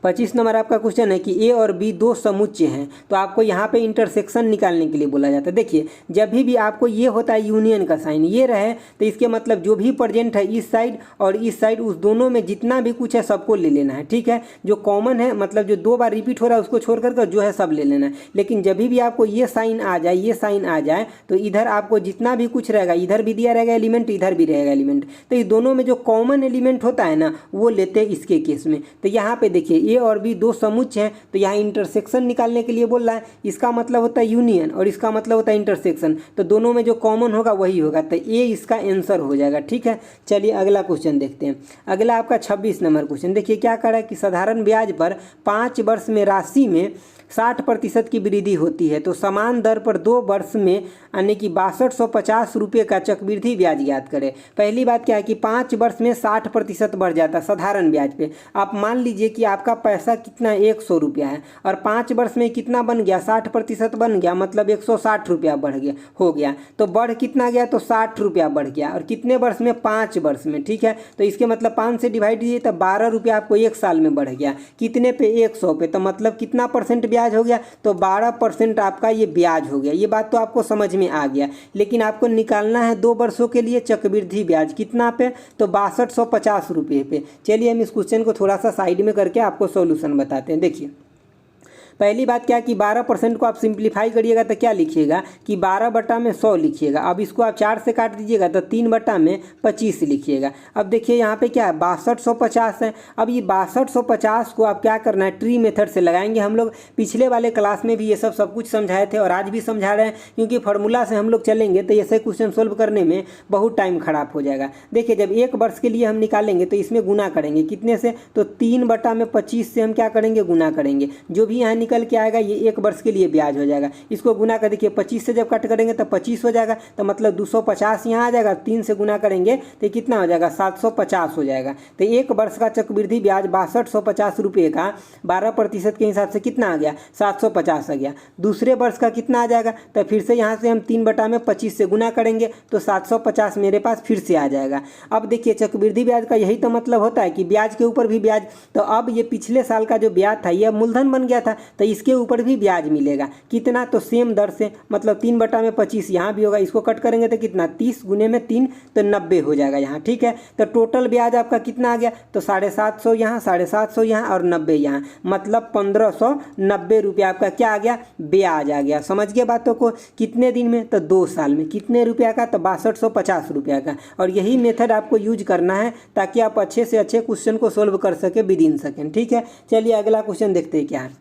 25 नंबर आपका क्वेश्चन है कि ए और बी 2 समुच्चय हैं, तो आपको यहाँ पे इंटरसेक्शन निकालने के लिए बोला जाता है। देखिए जब भी आपको ये होता है यूनियन का साइन ये रहे तो इसके मतलब जो भी प्रेजेंट है इस साइड और इस साइड, उस दोनों में जितना भी कुछ है सबको ले लेना है, ठीक है। जो कॉमन है मतलब जो 2 बार रिपीट हो रहा है उसको छोड़ करके जो है सब ले लेना है। लेकिन जब भी आपको ये साइन आ जाए, ये साइन आ जाए, तो इधर आपको जितना भी कुछ रहेगा, इधर भी दिया रहेगा एलिमेंट, इधर भी रहेगा एलिमेंट, तो इस दोनों में जो कॉमन एलिमेंट होता है ना वो लेते हैं इसके केस में। तो यहाँ पे देखिए ए और बी 2 समुच्चय हैं, तो यहाँ इंटरसेक्शन निकालने के लिए बोल रहा है। इसका मतलब होता है यूनियन और इसका मतलब होता है इंटरसेक्शन, तो दोनों में जो कॉमन होगा वही होगा, तो ए इसका आंसर हो जाएगा, ठीक है। चलिए अगला क्वेश्चन देखते हैं। अगला आपका 26 नंबर क्वेश्चन। देखिए क्या कर रहा है कि साधारण ब्याज पर 5 वर्ष में राशि में 60% की वृद्धि होती है, तो समान दर पर 2 वर्ष में यानी कि 6250 रुपये का चक्रवृद्धि ब्याज ज्ञात करें। पहली बात क्या है कि 5 वर्ष में 60% बढ़ जाता है साधारण ब्याज पे। आप मान लीजिए कि आपका पैसा कितना 100 रुपया है और 5 वर्ष में कितना बन गया 60% बन गया, मतलब 160 रुपया बढ़ गया हो गया। तो बढ़ कितना गया, तो 60 रुपया बढ़ गया। और कितने वर्ष में, 5 वर्ष में, ठीक है। तो इसके मतलब 5 से डिवाइड कीजिए तो 12 रुपया आपको 1 साल में बढ़ गया। कितने पे, 100 पे। तो मतलब कितना परसेंट ब्याज हो गया, तो 12% आपका ये ब्याज हो गया। ये बात तो आपको समझ में आ गया। लेकिन आपको निकालना है 2 वर्षों के लिए चक्रवृद्धि ब्याज कितना पे, तो 6250 रुपये पे। चलिए हम इस क्वेश्चन को थोड़ा सा साइड में करके आपको सॉल्यूशन बताते हैं। देखिए पहली बात क्या कि 12% को आप सिंप्लीफाई करिएगा तो क्या लिखिएगा कि 12 बटा में 100 लिखिएगा। अब इसको आप 4 से काट दीजिएगा तो 3 बटा में 25 लिखिएगा। अब देखिए यहाँ पे क्या है 6250 है। अब ये 6250 को आप क्या करना है, ट्री मेथड से लगाएंगे। हम लोग पिछले वाले क्लास में भी ये सब कुछ समझाए थे और आज भी समझा रहे हैं, क्योंकि फार्मूला से हम लोग चलेंगे तो ऐसे क्वेश्चन सोल्व करने में बहुत टाइम खराब हो जाएगा। देखिए जब 1 वर्ष के लिए हम निकालेंगे तो इसमें गुना करेंगे कितने से, तो 3 बटा में 25 से हम क्या करेंगे, गुना करेंगे। जो भी यहाँ निकल के आएगा ये 1 वर्ष के लिए ब्याज हो जाएगा। इसको गुना कर देखिए 25 से जब कट करेंगे तो 25 हो जाएगा, तो मतलब 250 यहाँ आ जाएगा, 3 से गुना करेंगे तो कितना हो जाएगा 750 हो जाएगा। तो 1 वर्ष का चक्रवृद्धि ब्याज 6250 रुपये का 12% के हिसाब से कितना आ गया 750 आ गया। दूसरे वर्ष का कितना आ जाएगा, तो फिर से यहाँ से हम 3/25 से गुना करेंगे तो 750 मेरे पास फिर से आ जाएगा। अब देखिए चक्रवृद्धि ब्याज का यही तो मतलब होता है कि ब्याज के ऊपर भी ब्याज। तो अब ये पिछले साल का जो ब्याज था ये मूलधन बन गया था, तो इसके ऊपर भी ब्याज मिलेगा। कितना, तो सेम दर से, मतलब 3/25 यहाँ भी होगा, इसको कट करेंगे तो कितना 30 गुने में 3 तो 90 हो जाएगा यहाँ। ठीक है, तो टोटल ब्याज आपका कितना आ गया, तो 750 यहाँ, 750 यहाँ और 90 यहाँ, मतलब 1590 रुपये आपका क्या आ गया, ब्याज आ गया। समझ गए बातों को। कितने दिन में, तो 2 साल में। कितने रुपया का, तो 6250 रुपया का। और यही मेथड आपको यूज करना है ताकि आप अच्छे से अच्छे क्वेश्चन को सोल्व कर सके विद इन सेकेंड। ठीक है, चलिए अगला क्वेश्चन देखते हैं क्या है।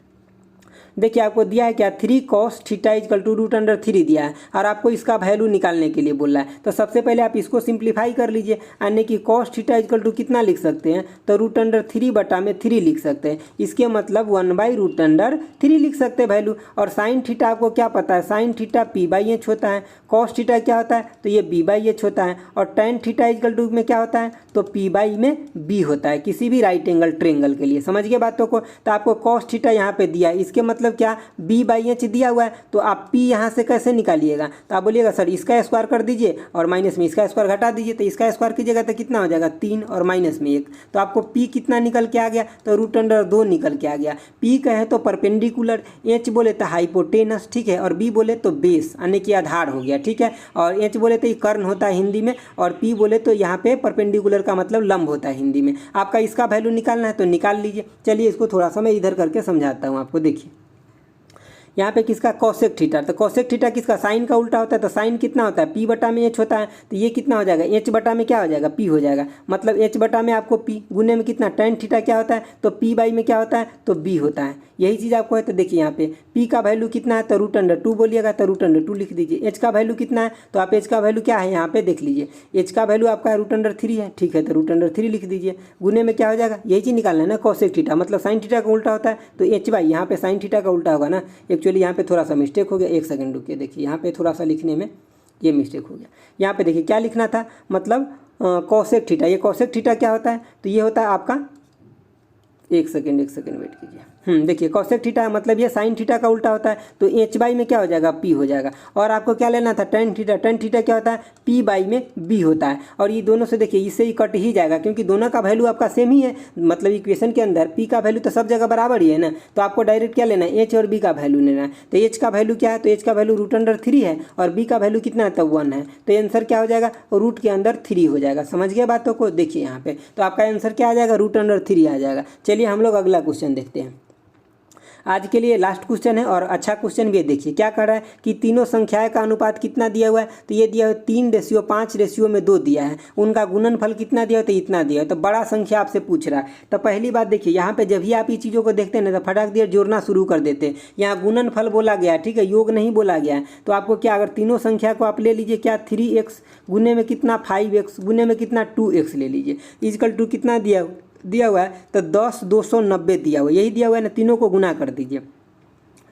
देखिए आपको दिया है क्या, 3 cos थीटा इक्वल टू √3 दिया है और आपको इसका वैल्यू निकालने के लिए बोला है। तो सबसे पहले आप इसको सिंप्लीफाई कर लीजिए, यानी कि cos थीटा इक्वल टू कितना लिख सकते हैं, तो √3/3 लिख सकते हैं। इसके मतलब 1/√3 लिख सकते हैं वैल्यू। और साइन थीटा आपको क्या पता है, साइन थीटा p/h होता है, cos थीटा क्या होता है, तो ये b/h होता है। और tan थीटा इक्वल टू में क्या होता है, तो p/b होता है किसी भी राइट एंगल ट्रेंगल के लिए। समझ गए बातों को। तो आपको cos थीटा यहाँ पे दिया है, इसके मतलब क्या, b/h दिया हुआ है, तो आप p यहाँ से कैसे निकालिएगा, तो आप बोलिएगा सर इसका स्क्वायर कर दीजिए और माइनस में इसका स्क्वायर घटा दीजिए। तो इसका स्क्वायर कीजिएगा तो कितना हो जाएगा 3 और माइनस में 1, तो आपको p कितना निकल के आ गया, तो √2 निकल के आ गया। p कहे तो परपेंडिकुलर, h बोले तो हाइपोटेनस, ठीक है, और b बोले तो बेस यानी कि आधार हो गया। ठीक है, और h बोले तो ये कर्ण होता है हिंदी में, और p बोले तो यहाँ पे परपेंडिकुलर का मतलब लंब होता है हिंदी में। आपका इसका वैल्यू निकालना है तो निकाल लीजिए। चलिए इसको थोड़ा सा मैं इधर करके समझाता हूँ आपको। देखिए यहाँ पे किसका, कोसेक थीटा, तो कोसेक थीटा किसका, साइन का उल्टा होता है। तो साइन कितना होता है, p/h होता है, तो ये कितना हो जाएगा, h में क्या हो जाएगा, p हो जाएगा। मतलब h में आपको p गुने में कितना, tan थीटा क्या होता है, तो p/ में क्या होता है, तो b होता है। यही चीज़ आपको है। तो देखिए यहाँ पे p का वैल्यू कितना है, तो √2 बोलिएगा, तो √2 लिख दीजिए। h का वैल्यू कितना है, तो आप h का वैल्यू क्या है यहाँ पे देख लीजिए, h का वैल्यू आपका √3 है। ठीक है, तो √3 लिख दीजिए। गुने में क्या हो जाएगा, यही चीज़ निकालना है ना, कोसेक थीटा मतलब साइन थीटा का उल्टा होता है, तो h/, यहाँ पे साइन थीटा का उल्टा होगा ना। एक्चुअली यहाँ पे थोड़ा सा मिस्टेक हो गया, 1 सेकंड रुकिए। देखिए यहाँ पे थोड़ा सा लिखने में ये मिस्टेक हो गया। यहाँ पे देखिए क्या लिखना था, मतलब कोसेक थीटा, ये कोसेक थीटा क्या होता है, तो ये होता है आपका, एक सेकंड वेट कीजिए। देखिए कोसेक थीटा मतलब ये साइन थीटा का उल्टा होता है, तो h/, में क्या हो जाएगा, p हो जाएगा। और आपको क्या लेना था, tan थीटा, tan थीटा क्या होता है, p/, में b होता है। और ये दोनों से देखिए इससे ही कट ही जाएगा, क्योंकि दोनों का वैल्यू आपका सेम ही है। मतलब इक्वेशन के अंदर p का वैल्यू तो सब जगह बराबर ही है ना, तो आपको डायरेक्ट क्या लेना है, h और b का वैल्यू लेना है। तो h का वैल्यू क्या है, तो h का वैल्यू √3 है और b का वैल्यू कितना है, तो 1 है। तो आंसर क्या हो जाएगा, रूट के अंदर 3 हो जाएगा। समझ गए बातों को। देखिए यहाँ पे तो आपका आंसर क्या आ जाएगा, √3 आ जाएगा। चलिए हम लोग अगला क्वेश्चन देखते हैं। आज के लिए लास्ट क्वेश्चन है और अच्छा क्वेश्चन भी है। देखिए क्या कर रहा है कि तीनों संख्याएं का अनुपात कितना दिया हुआ है, तो ये दिया हुआ 3:5:2 दिया है। उनका गुणनफल कितना दिया है, तो इतना दिया है। तो बड़ा संख्या आपसे पूछ रहा है। तो पहली बात देखिए यहाँ पे जब भी आप ये चीज़ों को देखते हैं ना, तो फटाक दिया जोड़ना शुरू कर देते हैं। यहाँ गुणनफल बोला गया है, ठीक है, योग नहीं बोला गया है। तो आपको क्या, अगर तीनों संख्या को आप ले लीजिए, क्या 3x गुने में कितना 5x गुने में कितना 2x ले लीजिए, इक्वल टू कितना दिया हुआ है, तो 10,290 दिया हुआ है। यही दिया हुआ है ना, तीनों को गुना कर दीजिए।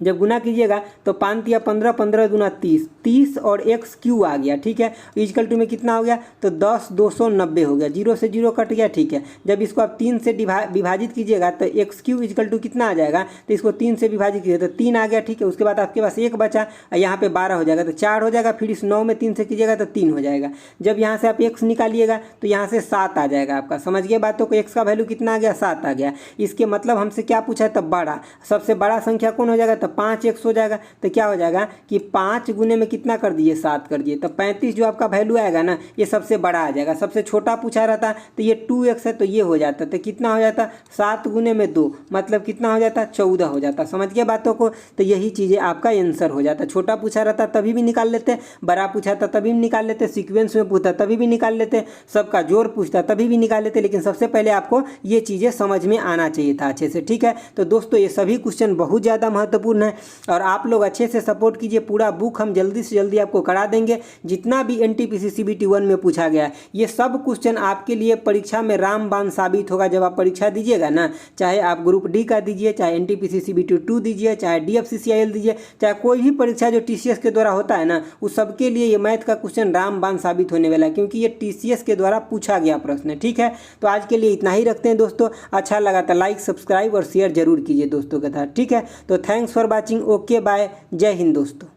जब गुना कीजिएगा तो 5 या 15, 15 दूना 30, 30 और x क्यू आ गया। ठीक है, इक्वल टू में कितना हो गया, तो 10,290 हो गया। 0 से 0 कट गया। ठीक है, जब इसको आप 3 से विभाजित कीजिएगा तो x क्यू इक्वल टू कितना आ जाएगा, तो इसको 3 से विभाजित कीजिए तो 3 आ गया। ठीक है, उसके बाद आपके पास 1 बचा, यहाँ पे 12 हो जाएगा, तो 4 हो जाएगा। फिर इस 9 में 3 से कीजिएगा तो 3 हो जाएगा। जब यहाँ से आप x निकालिएगा तो यहाँ से 7 आ जाएगा आपका। समझ गए बातों को। x का वैल्यू कितना आ गया, 7 आ गया। इसके मतलब हमसे क्या पूछा है, तो बड़ा, सबसे बड़ा संख्या कौन हो जाएगा, 5x हो जाएगा। तो क्या हो जाएगा कि 5 गुने में कितना कर दिए, 7 कर दिए, तो 35 जो आपका वैल्यू आएगा ना, ये सबसे बड़ा आ जाएगा। सबसे छोटा पूछा रहता तो ये 2x है, तो ये हो जाता, तो कितना हो जाता, 7 गुने में 2 मतलब कितना हो जाता, 14 हो जाता। समझ गए बातों को। तो यही चीज़ें आपका आंसर हो जाता। छोटा पूछा रहता तभी भी निकाल लेते, बड़ा पूछा था तभी भी निकाल लेते, सीक्वेंस में पूछता तभी भी निकाल लेते, सबका जोड़ पूछता तभी भी निकाल लेते। लेकिन सबसे पहले आपको ये चीज़ें समझ में आना चाहिए था अच्छे से। ठीक है, तो दोस्तों ये सभी क्वेश्चन बहुत ज़्यादा महत्वपूर्ण महत्वपूर्ण है और आप लोग अच्छे से सपोर्ट कीजिए। पूरा बुक हम जल्दी से जल्दी आपको करा देंगे। जितना भी NTPC CBT 1 में पूछा गया है ये सब क्वेश्चन आपके लिए परीक्षा में रामबाण साबित होगा। जब आप परीक्षा दीजिएगा ना, चाहे आप ग्रुप डी का दीजिए, चाहे NTPC CBT 2 दीजिए, चाहे DFCCIL दीजिए, चाहे कोई भी परीक्षा जो TCS के द्वारा होता है ना, उस सबके लिए ये मैथ का क्वेश्चन रामबाण साबित होने वाला है, क्योंकि ये TCS के द्वारा पूछा गया प्रश्न है। ठीक है, तो आज के लिए इतना ही रखते हैं दोस्तों। अच्छा लगा तो लाइक, सब्सक्राइब और शेयर जरूर कीजिए दोस्तों के साथ। ठीक है, तो thanks for watching. Okay bye, जय हिंद दोस्तों।